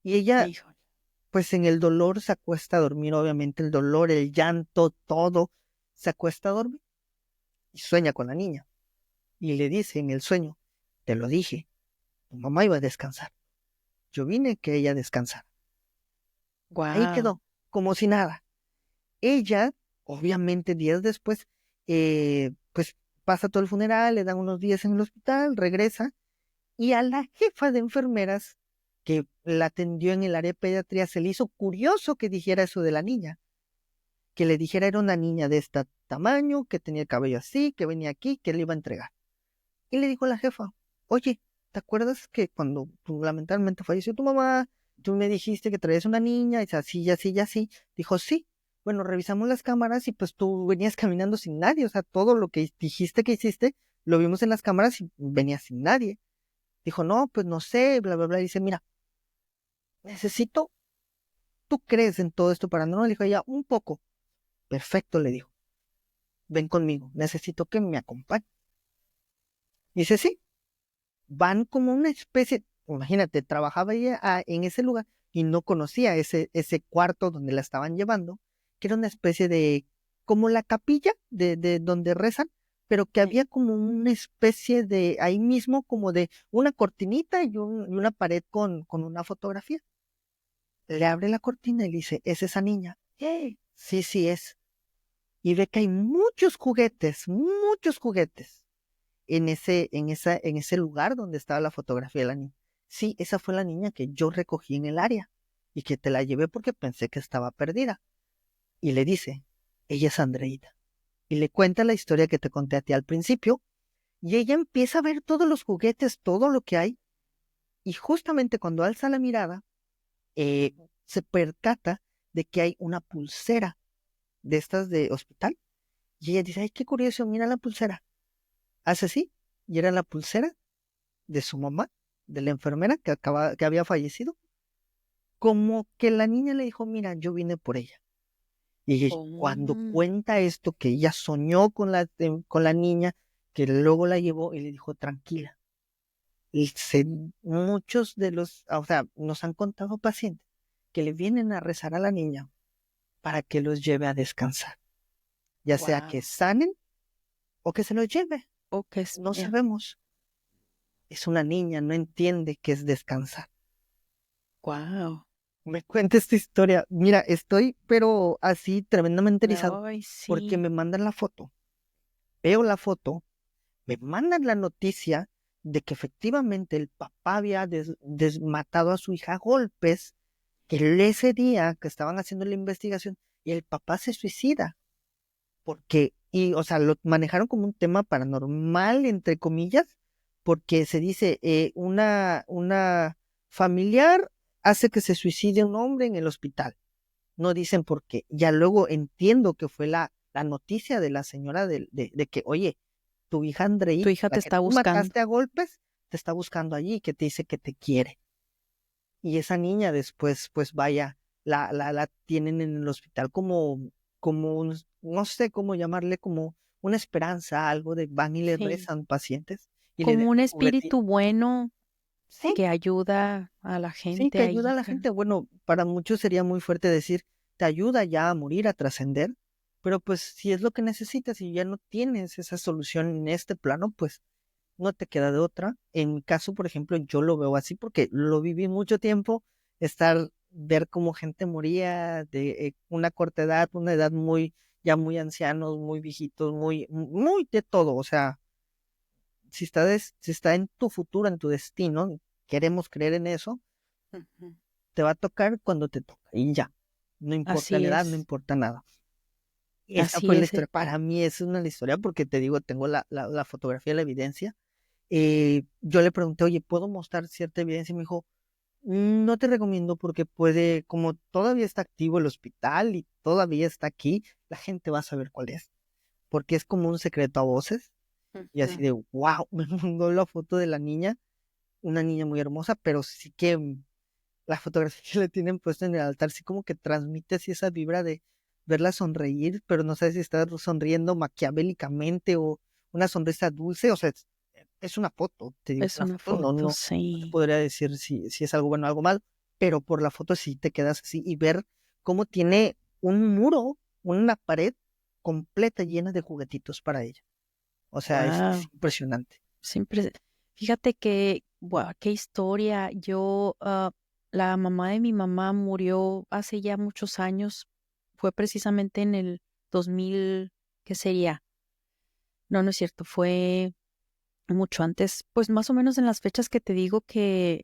Y ella, pues en el dolor se acuesta a dormir, obviamente el dolor, el llanto, todo, se acuesta a dormir y sueña con la niña. Y le dice en el sueño, te lo dije, tu mamá iba a descansar. Yo vine que ella descansara. Ahí quedó, como si nada. Ella, obviamente, días después, pues pasa todo el funeral, le dan unos días en el hospital, regresa, y a la jefa de enfermeras que la atendió en el área de pediatría se le hizo curioso que dijera eso de la niña, que le dijera era una niña de este tamaño, que tenía el cabello así, que venía aquí, que le iba a entregar. Y le dijo a la jefa, oye, ¿te acuerdas que cuando lamentablemente falleció tu mamá, tú me dijiste que traías una niña, y así, y así, y así? Dijo, sí. Bueno, revisamos las cámaras y pues tú venías caminando sin nadie, o sea, todo lo que dijiste que hiciste lo vimos en las cámaras y venía sin nadie. Dijo, no, pues no sé, bla, bla, bla. Y dice, mira, necesito, ¿tú crees en todo esto paranormal? Le dijo ella, un poco. Perfecto, le dijo, ven conmigo, necesito que me acompañe. Dice, sí, van como una especie, imagínate, trabajaba ella en ese lugar y no conocía ese cuarto donde la estaban llevando, que era una especie de, como la capilla de donde rezan, pero que había como una especie de, ahí mismo, como de una cortinita y una pared con una fotografía. Le abre la cortina y le dice, ¿es esa niña? Sí, sí es. Y ve que hay muchos juguetes en ese lugar donde estaba la fotografía de la niña. Sí, esa fue la niña que yo recogí en el área y que te la llevé porque pensé que estaba perdida. Y le dice, ella es Andreita. Y le cuenta la historia que te conté a ti al principio. Y ella empieza a ver todos los juguetes, todo lo que hay. Y justamente cuando alza la mirada, eh, se percata de que hay una pulsera de estas de hospital. Y ella dice, ay, qué curioso, mira la pulsera. Hace así, y era la pulsera de su mamá, de la enfermera que había fallecido. Como que la niña le dijo, mira, yo vine por ella. Y cuando Oh, cuenta esto, que ella soñó con la niña, que luego la llevó y le dijo, tranquila. Y muchos de los, o sea, nos han contado pacientes que le vienen a rezar a la niña para que los lleve a descansar, ya sea que wow. sanen o que se los lleve, O que es, no sabemos. Es una niña, no entiende qué es descansar. wow. Me cuenta esta historia. Mira, estoy pero así tremendamente erizado Ay, porque sí. me mandan la foto. Veo la foto, me mandan la noticia de que efectivamente el papá había desmatado a su hija a golpes, que ese día que estaban haciendo la investigación y el papá se suicida. Porque, y, o sea, lo manejaron como un tema paranormal, entre comillas, porque se dice, una familiar hace que se suicide un hombre en el hospital. No dicen por qué. Ya luego entiendo que fue la noticia de la señora de que, oye, tu hija Tu Andreita, hija la te que está tú buscando. mataste a golpes, te está buscando allí, que te dice que te quiere. Y esa niña después, pues vaya, la tienen en el hospital no sé cómo llamarle, como una esperanza, algo de van y le Sí. rezan pacientes y le Como un dejan espíritu juguetitos. bueno Sí, que ayuda a la sí, gente que ayuda a ahí. la gente. Bueno, para muchos sería muy fuerte decir, te ayuda ya a morir, a trascender, pero pues si es lo que necesitas y ya no tienes esa solución en este plano, pues no te queda de otra. En mi caso, por ejemplo, yo lo veo así porque lo viví mucho tiempo, ver cómo gente moría de una corta edad, una edad ya muy ancianos, muy viejitos, muy de todo. O sea, si está en tu futuro, en tu destino, queremos creer en eso, Ujú. te va a tocar cuando te toca y ya. No importa Así la edad, no es, importa nada. Esa así fue la es. historia. Para mí es una historia porque te digo, tengo la fotografía, la evidencia. Yo le pregunté, oye, ¿puedo mostrar cierta evidencia? Y me dijo, no te recomiendo porque puede, como todavía está activo el hospital y todavía está aquí, la gente va a saber cuál es, porque es como un secreto a voces. Y así Ujú. de, wow, me mandó la foto de la niña, una niña muy hermosa, pero sí que la fotografía que le tienen puesta en el altar, sí como que transmite así esa vibra de verla sonreír, pero no sabes si está sonriendo maquiavélicamente o una sonrisa dulce, o sea, es una foto, te digo, Es una una foto, no, foto, no te sí. podría decir si es algo bueno o algo mal, pero por la foto sí te quedas así y ver cómo tiene un muro, una pared completa llena de juguetitos para ella. O sea, es Wow. impresionante. Siempre, fíjate que, wow, qué historia. La mamá de mi mamá murió hace ya muchos años. Fue precisamente en el 2000, ¿qué sería? No, no es cierto, fue mucho antes, pues más o menos en las fechas que te digo que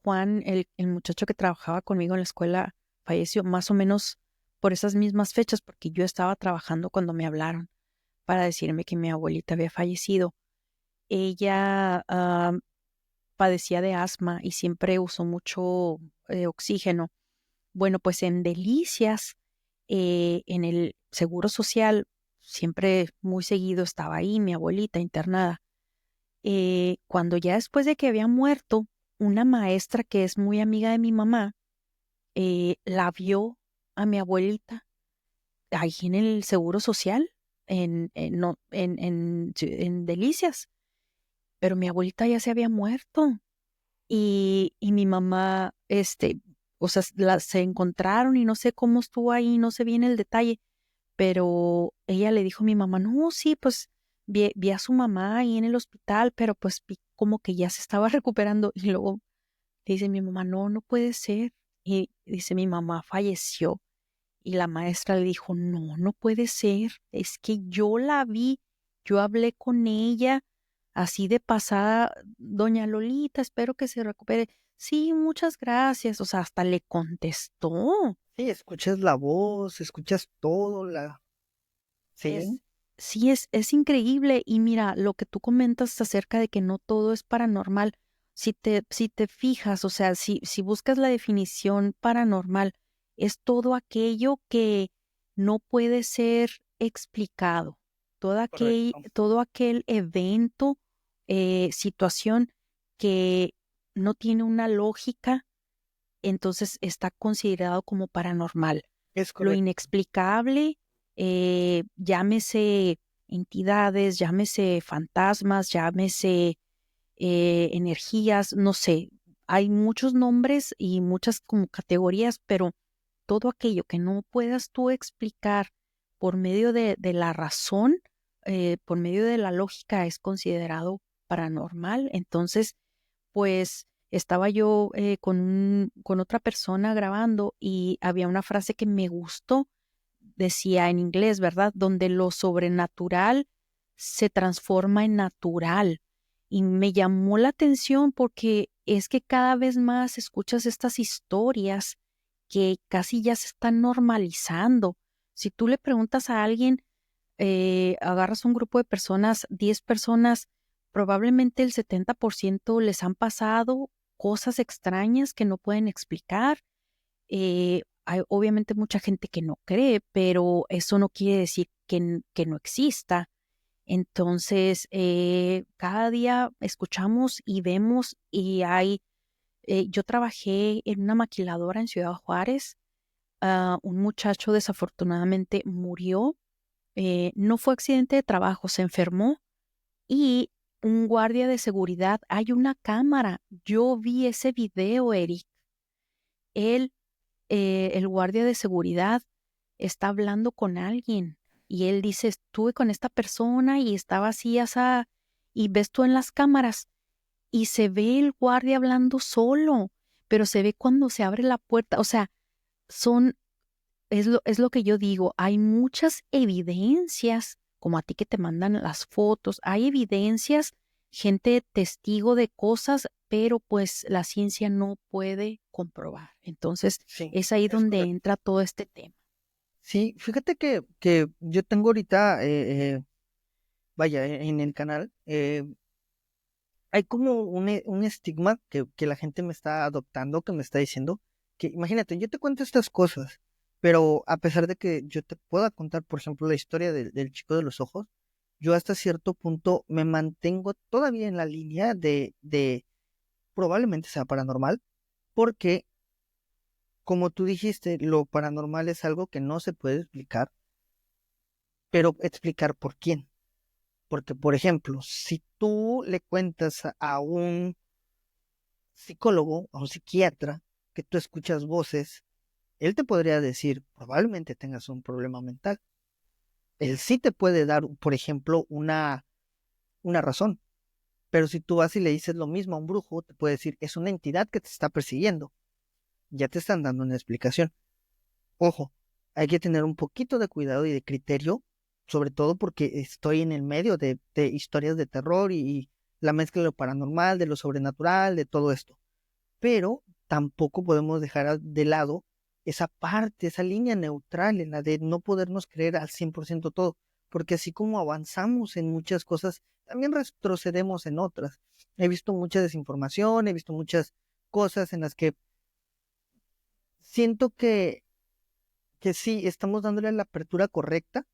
Juan, el muchacho que trabajaba conmigo en la escuela, falleció más o menos por esas mismas fechas, porque yo estaba trabajando cuando me hablaron para decirme que mi abuelita había fallecido. Ella padecía de asma y siempre usó mucho oxígeno. Bueno, pues en Delicias, en el Seguro Social, siempre muy seguido estaba ahí mi abuelita internada. cuando ya después de que había muerto, una maestra que es muy amiga de mi mamá, la vio a mi abuelita ahí en el Seguro Social, no, en Delicias, pero mi abuelita ya se había muerto y mi mamá, o sea, se encontraron y no sé cómo estuvo ahí, no sé bien el detalle, pero ella le dijo a mi mamá, no, sí, pues vi a su mamá ahí en el hospital, pero pues vi como que ya se estaba recuperando y luego dice mi mamá, no, no puede ser. Y dice mi mamá falleció. Y la maestra le dijo, no, no puede ser, es que yo la vi, yo hablé con ella, así de pasada, doña Lolita, espero que se recupere. Sí, muchas gracias. O sea, hasta le contestó. Sí, escuchas la voz, escuchas todo, Es, Sí, sí, es increíble. Y mira, lo que tú comentas acerca de que no todo es paranormal, si te fijas, o sea, si buscas la definición paranormal, es todo aquello que no puede ser explicado. correcto. Todo aquel evento, situación que no tiene una lógica, entonces está considerado como paranormal. Es Lo correcto. inexplicable, llámese entidades, llámese fantasmas, llámese energías, no sé, hay muchos nombres y muchas como categorías, pero todo aquello que no puedas tú explicar por medio de la razón, por medio de la lógica, es considerado paranormal. Entonces, pues estaba yo con otra persona grabando y había una frase que me gustó, decía en inglés, ¿verdad? Donde lo sobrenatural se transforma en natural. Y me llamó la atención porque es que cada vez más escuchas estas historias que casi ya se están normalizando. Si tú le preguntas a alguien, agarras un grupo de personas, 10 personas, probablemente el 70% les han pasado cosas extrañas que no pueden explicar. Hay obviamente mucha gente que no cree, pero eso no quiere decir que no exista. Entonces, cada día escuchamos y vemos y yo trabajé en una maquiladora en Ciudad Juárez. Un muchacho desafortunadamente murió. No fue accidente de trabajo, se enfermó y un guardia de seguridad, hay una cámara. Yo vi ese video, Eric. Él, el guardia de seguridad, está hablando con alguien y él dice, estuve con esta persona y estaba así, asá, y ves tú en las cámaras y se ve el guardia hablando solo, pero se ve cuando se abre la puerta. O sea, son es lo que yo digo, hay muchas evidencias, como a ti que te mandan las fotos, hay evidencias, gente testigo de cosas, pero pues la ciencia no puede comprobar. Entonces, Sí, es ahí es donde correcto. entra todo este tema. Sí, fíjate que yo tengo ahorita, vaya, en el canal, hay como un estigma que la gente me está adoptando, que me está diciendo, que imagínate, yo te cuento estas cosas, pero a pesar de que yo te pueda contar, por ejemplo, la historia del chico de los ojos, yo hasta cierto punto me mantengo todavía en la línea de probablemente sea paranormal, porque como tú dijiste, lo paranormal es algo que no se puede explicar, pero explicar por quién. Porque, por ejemplo, si tú le cuentas a un psicólogo, a un psiquiatra, que tú escuchas voces, él te podría decir, probablemente tengas un problema mental. Él sí te puede dar, por ejemplo, una razón. Pero si tú vas y le dices lo mismo a un brujo, te puede decir, es una entidad que te está persiguiendo. Ya te están dando una explicación. Ojo, hay que tener un poquito de cuidado y de criterio, sobre todo porque estoy en el medio de historias de terror y la mezcla de lo paranormal, de lo sobrenatural, de todo esto. Pero tampoco podemos dejar de lado esa parte, esa línea neutral en la de no podernos creer al 100% todo, porque así como avanzamos en muchas cosas, también retrocedemos en otras. He visto mucha desinformación, he visto muchas cosas en las que siento que sí, estamos dándole la apertura correcta,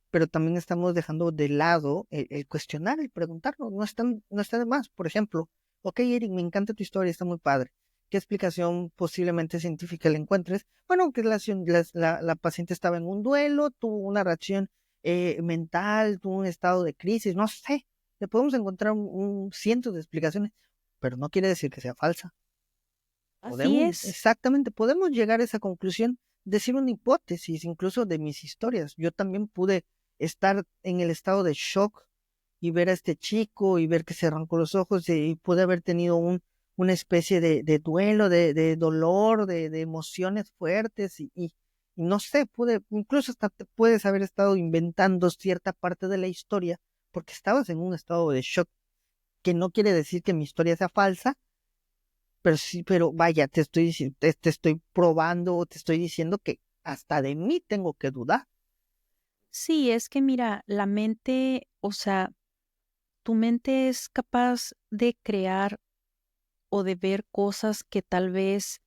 pero también estamos dejando de lado el cuestionar, el preguntarnos, no está de más. Por ejemplo, ok, Eric, me encanta tu historia, está muy padre. ¿Qué explicación posiblemente científica le encuentres? Bueno, que la paciente estaba en un duelo, tuvo una reacción mental, tuvo un estado de crisis, no sé. Le podemos encontrar un ciento de explicaciones, pero no quiere decir que sea falsa. Así es. Exactamente, podemos llegar a esa conclusión, decir una hipótesis, incluso de mis historias. Yo también pude estar en el estado de shock y ver a este chico y ver que se arrancó los ojos y pude haber tenido una especie de duelo, de dolor, de emociones fuertes y no sé, incluso hasta puedes haber estado inventando cierta parte de la historia porque estabas en un estado de shock, que no quiere decir que mi historia sea falsa, pero sí, pero vaya, te estoy diciendo, te estoy probando o te estoy diciendo que hasta de mí tengo que dudar. Sí, es que mira, la mente, o sea, tu mente es capaz de crear o de ver cosas que tal vez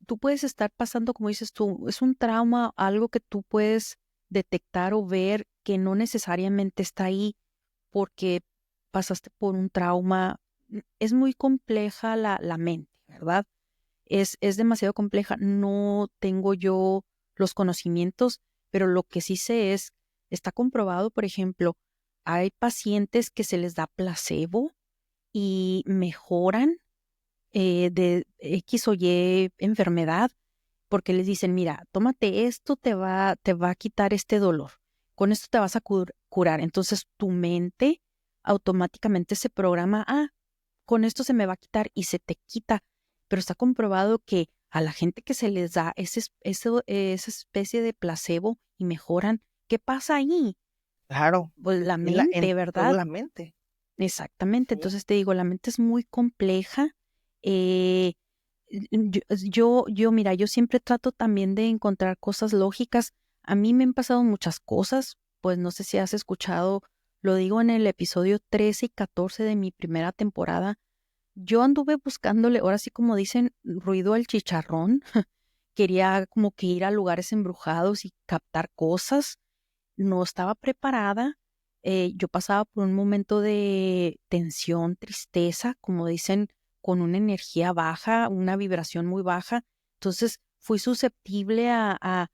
tú puedes estar pasando, como dices tú, es un trauma, algo que tú puedes detectar o ver que no necesariamente está ahí porque pasaste por un trauma. Es muy compleja la mente, ¿verdad? Es demasiado compleja. No tengo yo los conocimientos, pero lo que sí sé es, está comprobado, por ejemplo, hay pacientes que se les da placebo y mejoran de X o Y enfermedad porque les dicen, mira, tómate esto, te va a quitar este dolor. Con esto te vas a curar. Entonces tu mente automáticamente se programa, con esto se me va a quitar y se te quita. Pero está comprobado que a la gente que se les da esa especie de placebo y mejoran, ¿qué pasa ahí? Claro, Pues la en mente, toda ¿verdad? la mente. Exactamente. Sí. Entonces te digo, la mente es muy compleja. eh, mira, yo siempre trato también de encontrar cosas lógicas. A mí me han pasado muchas cosas, pues no sé si has escuchado, lo digo en el episodio 13 y 14 de mi primera temporada. Yo anduve buscándole, ahora sí como dicen, ruido al chicharrón. Quería como que ir a lugares embrujados y captar cosas. No estaba preparada. Yo pasaba por un momento de tensión, tristeza, como dicen, con una energía baja, una vibración muy baja. Entonces fui susceptible a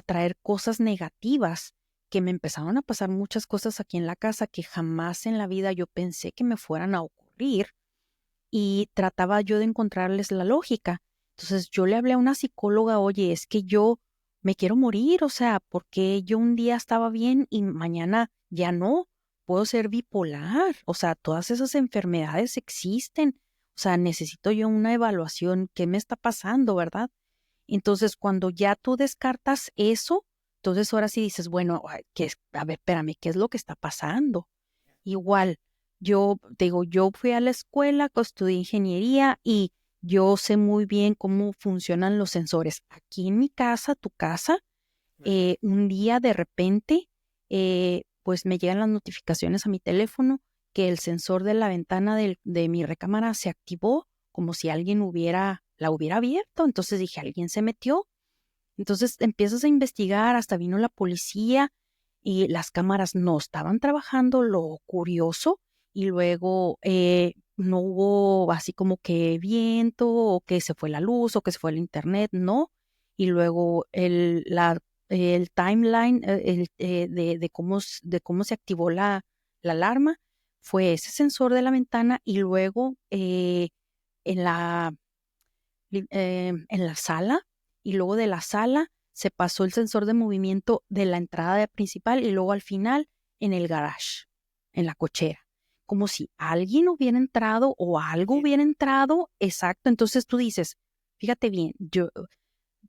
traer cosas negativas, que me empezaron a pasar muchas cosas aquí en la casa que jamás en la vida yo pensé que me fueran a ocurrir y trataba yo de encontrarles la lógica. Entonces yo le hablé a una psicóloga, oye, es que yo me quiero morir, o sea, porque yo un día estaba bien y mañana ya no, puedo ser bipolar, o sea, todas esas enfermedades existen, o sea, necesito yo una evaluación, ¿qué me está pasando, verdad? Entonces, cuando ya tú descartas eso, entonces ahora sí dices, bueno, ay, a ver, espérame, ¿qué es lo que está pasando? Igual, yo te digo, yo fui a la escuela, estudié ingeniería y yo sé muy bien cómo funcionan los sensores. Aquí en mi casa, tu casa, un día de repente, pues me llegan las notificaciones a mi teléfono que el sensor de la ventana de mi recámara se activó como si alguien la hubiera abierto. Entonces dije, alguien se metió. Entonces empiezas a investigar, hasta vino la policía y las cámaras no estaban trabajando, lo curioso, y luego no hubo así como que viento o que se fue la luz o que se fue el internet, no. Y luego el timeline de cómo se activó la alarma fue ese sensor de la ventana y luego en en la sala y luego de la sala se pasó el sensor de movimiento de la entrada principal y luego al final en el garage, en la cochera. Como si alguien hubiera entrado o algo Sí. hubiera entrado, exacto. Entonces tú dices, fíjate bien,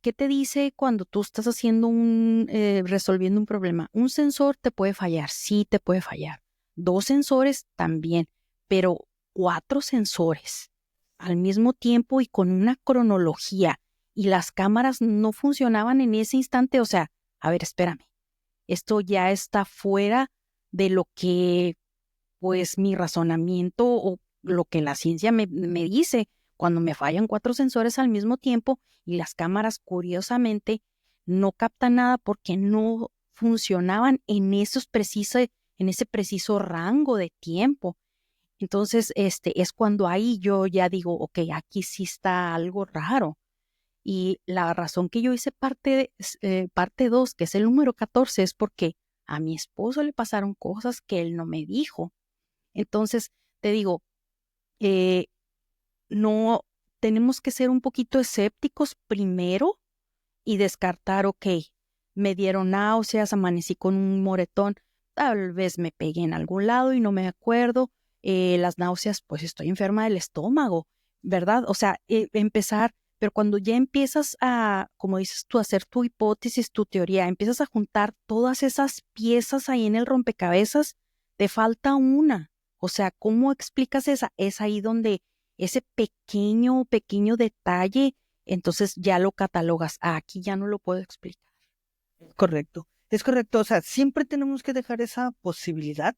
¿qué te dice cuando tú estás resolviendo un problema? Un sensor te puede fallar, sí te puede fallar. Dos sensores también, pero cuatro sensores al mismo tiempo y con una cronología y las cámaras no funcionaban en ese instante. O sea, a ver, espérame, esto ya está fuera de lo que pues mi razonamiento o lo que la ciencia me dice. Cuando me fallan cuatro sensores al mismo tiempo y las cámaras curiosamente no captan nada porque no funcionaban en ese preciso rango de tiempo. Entonces, es cuando ahí yo ya digo, ok, aquí sí está algo raro. Y la razón que yo hice parte 2, que es el número 14, es porque a mi esposo le pasaron cosas que él no me dijo. Entonces, te digo, eh, no tenemos que ser un poquito escépticos primero y descartar, ok, me dieron náuseas, amanecí con un moretón, tal vez me pegué en algún lado y no me acuerdo, las náuseas, pues estoy enferma del estómago, ¿verdad? O sea, empezar, pero cuando ya empiezas a, como dices tú, a hacer tu hipótesis, tu teoría, empiezas a juntar todas esas piezas ahí en el rompecabezas, te falta una. O sea, ¿cómo explicas esa? Es ahí donde ese pequeño detalle entonces ya lo catalogas. Aquí ya no lo puedo explicar. Correcto. Es correcto. O sea, siempre tenemos que dejar esa posibilidad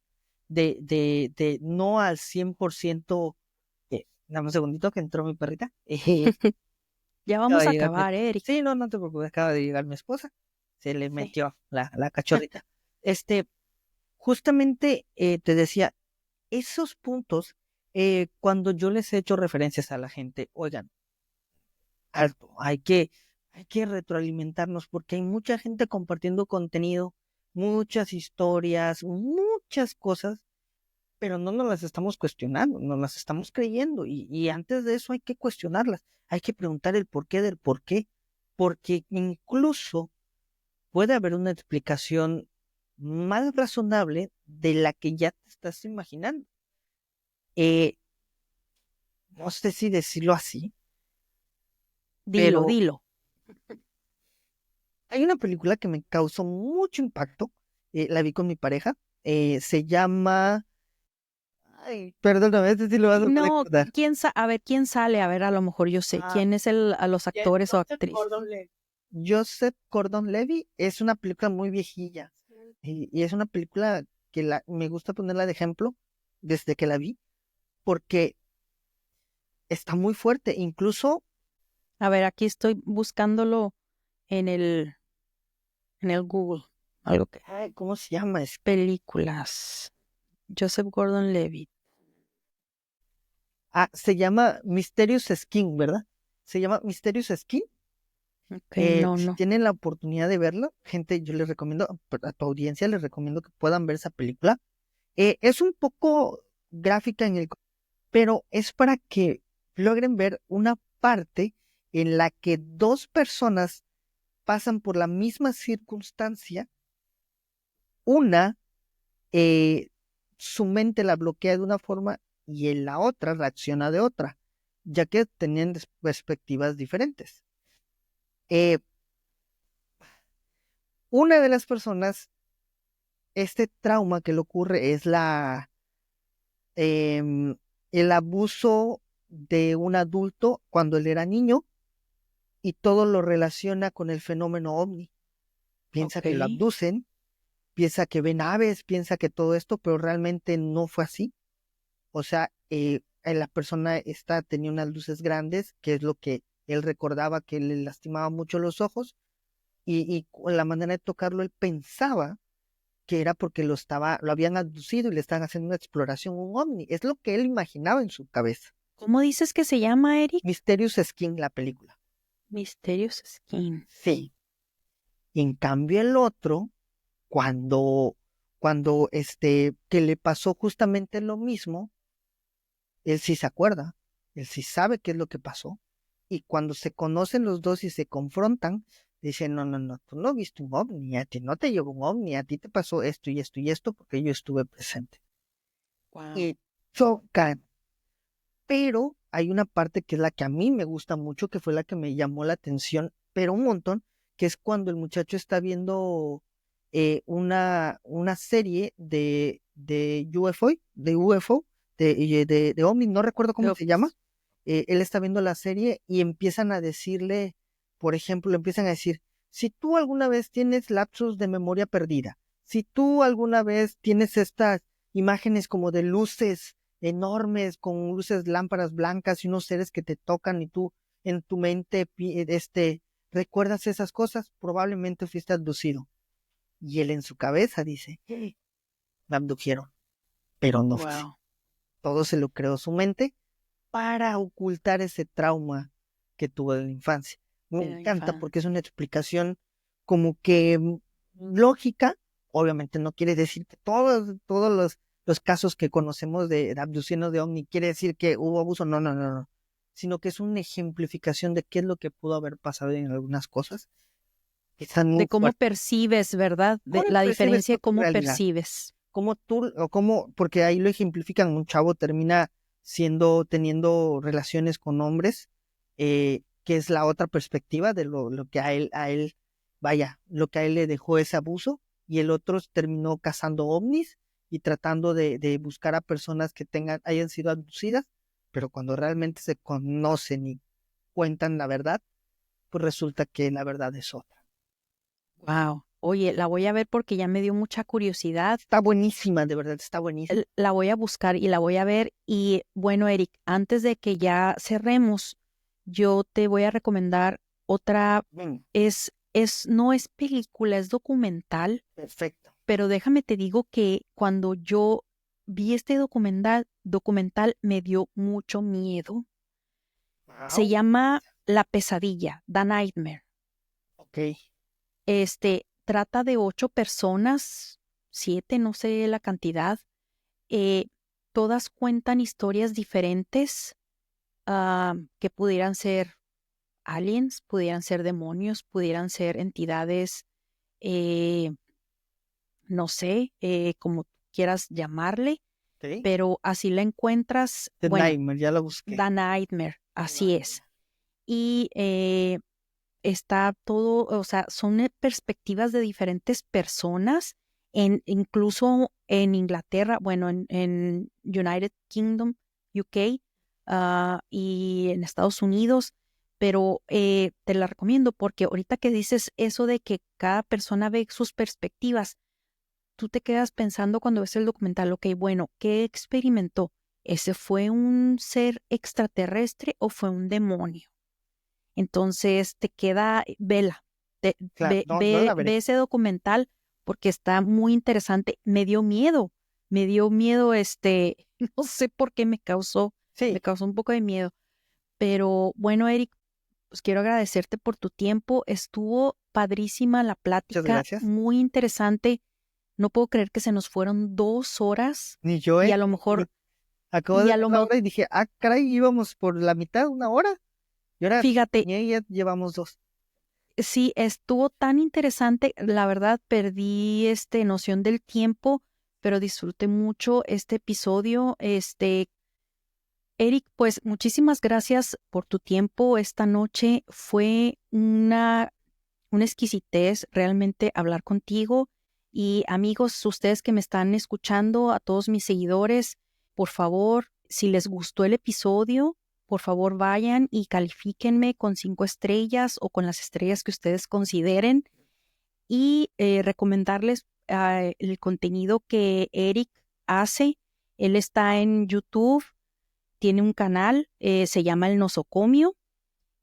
de no al 100%. Dame un segundito que entró mi perrita. Ya Acaba vamos de a llegar acabar, Eric. Sí, no, no te preocupes. Acaba de llegar mi esposa. Se le Sí. metió la cachorrita. Justamente te decía, esos puntos, cuando yo les he hecho referencias a la gente, oigan, alto, hay que retroalimentarnos porque hay mucha gente compartiendo contenido, muchas historias, muchas cosas, pero no nos las estamos cuestionando, nos las estamos creyendo y antes de eso hay que cuestionarlas, hay que preguntar el porqué del porqué, porque incluso puede haber una explicación más razonable de la que ya te estás imaginando. Eh, no sé si decirlo así, Dilo, pero dilo. hay una película que me causó mucho impacto, la vi con mi pareja, se llama, ay, perdóname, este sí lo vas a poder No, recordar. a ver, ¿quién sale? A ver, a lo mejor yo sé. Ah, ¿Quién es a los actores o Joseph actrices? Gordon-Levitt. Joseph Gordon-Levitt es una película muy viejilla y es una película que me gusta ponerla de ejemplo desde que la vi porque está muy fuerte, incluso, A ver, aquí estoy buscándolo en el Google. Algo que. ay, ¿cómo se llama? Películas. Joseph Gordon-Levitt. Se llama Mysterious Skin, ¿verdad? Se llama Mysterious Skin. Ok, no, Si no. tienen la oportunidad de verlo, gente, yo les recomiendo, a tu audiencia les recomiendo que puedan ver esa película. Es un poco gráfica pero es para que logren ver una parte en la que dos personas pasan por la misma circunstancia. Una, eh, su mente la bloquea de una forma y en la otra reacciona de otra, ya que tenían perspectivas diferentes. Eh, una de las personas, este trauma que le ocurre es em, el abuso de un adulto cuando él era niño y todo lo relaciona con el fenómeno ovni. Piensa Ok. que lo abducen, piensa que ven aves, piensa que todo esto, pero realmente no fue así. O sea, la persona tenía unas luces grandes, que es lo que él recordaba que le lastimaba mucho los ojos, y con la manera de tocarlo, él pensaba que era porque lo habían abducido y le estaban haciendo una exploración, un ovni. Es lo que él imaginaba en su cabeza. ¿Cómo dices que se llama, Eric? Mysterious Skin, la película. Mysterious Skin. Sí. En cambio, el otro, cuando que le pasó justamente lo mismo, él sí se acuerda, él sí sabe qué es lo que pasó. Y cuando se conocen los dos y se confrontan, dicen, no, no, no, tú no viste un ovni, a ti no te llegó un ovni, a ti te pasó esto y esto y esto porque yo estuve presente. Wow. Y chocan, pero hay una parte que es la que a mí me gusta mucho, que fue la que me llamó la atención, pero un montón, que es cuando el muchacho está viendo una serie de UFO, de OVNI, no recuerdo cómo se llama. Él está viendo la serie y empiezan a decirle, por ejemplo, le empiezan a decir, si tú alguna vez tienes lapsos de memoria perdida, si tú alguna vez tienes estas imágenes como de luces enormes con luces, lámparas blancas y unos seres que te tocan y tú en tu mente recuerdas esas cosas, probablemente fuiste abducido. Y él en su cabeza dice, me abdujeron, pero no fue. Wow. Todo se lo creó su mente para ocultar ese trauma que tuvo de la infancia. Me De la encanta infancia. porque es una explicación como que lógica. Obviamente no quiere decir que todos los casos que conocemos de abducciones de ovni quiere decir que hubo abuso, no, sino que es una ejemplificación de qué es lo que pudo haber pasado en algunas cosas que están muy De cómo fuertes. percibes, ¿verdad? De ¿Cómo la percibes diferencia de tú tu cómo realidad? percibes. Porque ahí lo ejemplifican, un chavo termina teniendo relaciones con hombres, que es la otra perspectiva de lo que lo que a él le dejó ese abuso, y el otro terminó cazando ovnis y tratando de buscar a personas que hayan sido abducidas, pero cuando realmente se conocen y cuentan la verdad, pues resulta que la verdad es otra. Wow. Oye, la voy a ver porque ya me dio mucha curiosidad. Está buenísima, de verdad, está buenísima. La voy a buscar y la voy a ver. Y bueno, Eric, antes de que ya cerremos, yo te voy a recomendar otra. Mm, No es película, es documental, perfecto. pero déjame te digo que cuando yo vi este documental me dio mucho miedo. Se Wow. llama La pesadilla, The Nightmare. Ok. Trata de 8 personas, 7, no sé la cantidad. eh, Todas cuentan historias diferentes, que pudieran ser aliens, pudieran ser demonios, pudieran ser entidades, eh, no sé, como quieras llamarle, Ok. pero así la encuentras. The Bueno, Nightmare, ya lo busqué. The Nightmare, así es. Vaya. Y está todo, o sea, son perspectivas de diferentes personas, incluso en Inglaterra, bueno, en United Kingdom, UK, y en Estados Unidos, pero te la recomiendo porque ahorita que dices eso de que cada persona ve sus perspectivas, tú te quedas pensando cuando ves el documental, ok, bueno, ¿qué experimentó? ¿Ese fue un ser extraterrestre o fue un demonio? Entonces te queda, vela, Claro, no, no la veré. ve ese documental porque está muy interesante. Me dio miedo, no sé por qué me Sí, causó un poco de miedo. Pero bueno, Eric, pues quiero agradecerte por tu tiempo. Estuvo padrísima la muchas plática, gracias. muy interesante. No puedo creer que se nos fueron 2 horas Ni yo, y a lo mejor, acabo y de a ver lo la mejor, hora y dije, caray, íbamos por la mitad, 1 hora. Y ahora, fíjate, y ya llevamos 2. sí, estuvo tan interesante, la verdad perdí noción del tiempo, pero disfruté mucho este episodio. Eric, pues muchísimas gracias por tu tiempo esta noche. Fue una exquisitez realmente hablar contigo. Y amigos, ustedes que me están escuchando, a todos mis seguidores, por favor, si les gustó el episodio, por favor vayan y califíquenme con 5 estrellas o con las estrellas que ustedes consideren, y recomendarles el contenido que Eric hace. Él está en YouTube, tiene un canal, se llama El Nosocomio,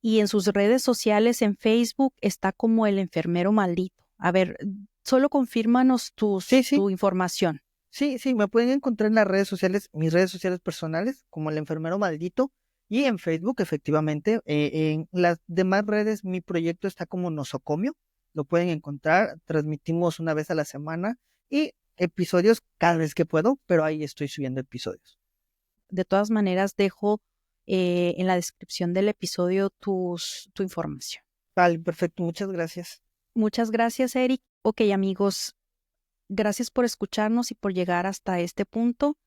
y en sus redes sociales, en Facebook, está como El Enfermero Maldito. A ver, solo confírmanos Sí, sí, tu información. sí, me pueden encontrar en las redes sociales, mis redes sociales personales, como El Enfermero Maldito, y en Facebook, efectivamente. En las demás redes, mi proyecto está como Nosocomio, lo pueden encontrar, transmitimos una vez a la semana, y episodios cada vez que puedo, pero ahí estoy subiendo episodios. De todas maneras, dejo en la descripción del episodio tu información. Vale, perfecto, muchas gracias. Muchas gracias, Eric. Ok, amigos, gracias por escucharnos y por llegar hasta este punto.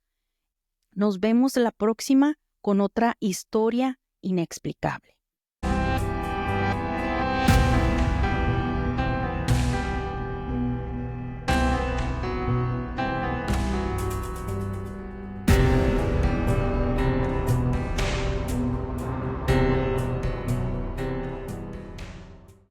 Nos vemos la próxima con otra historia inexplicable.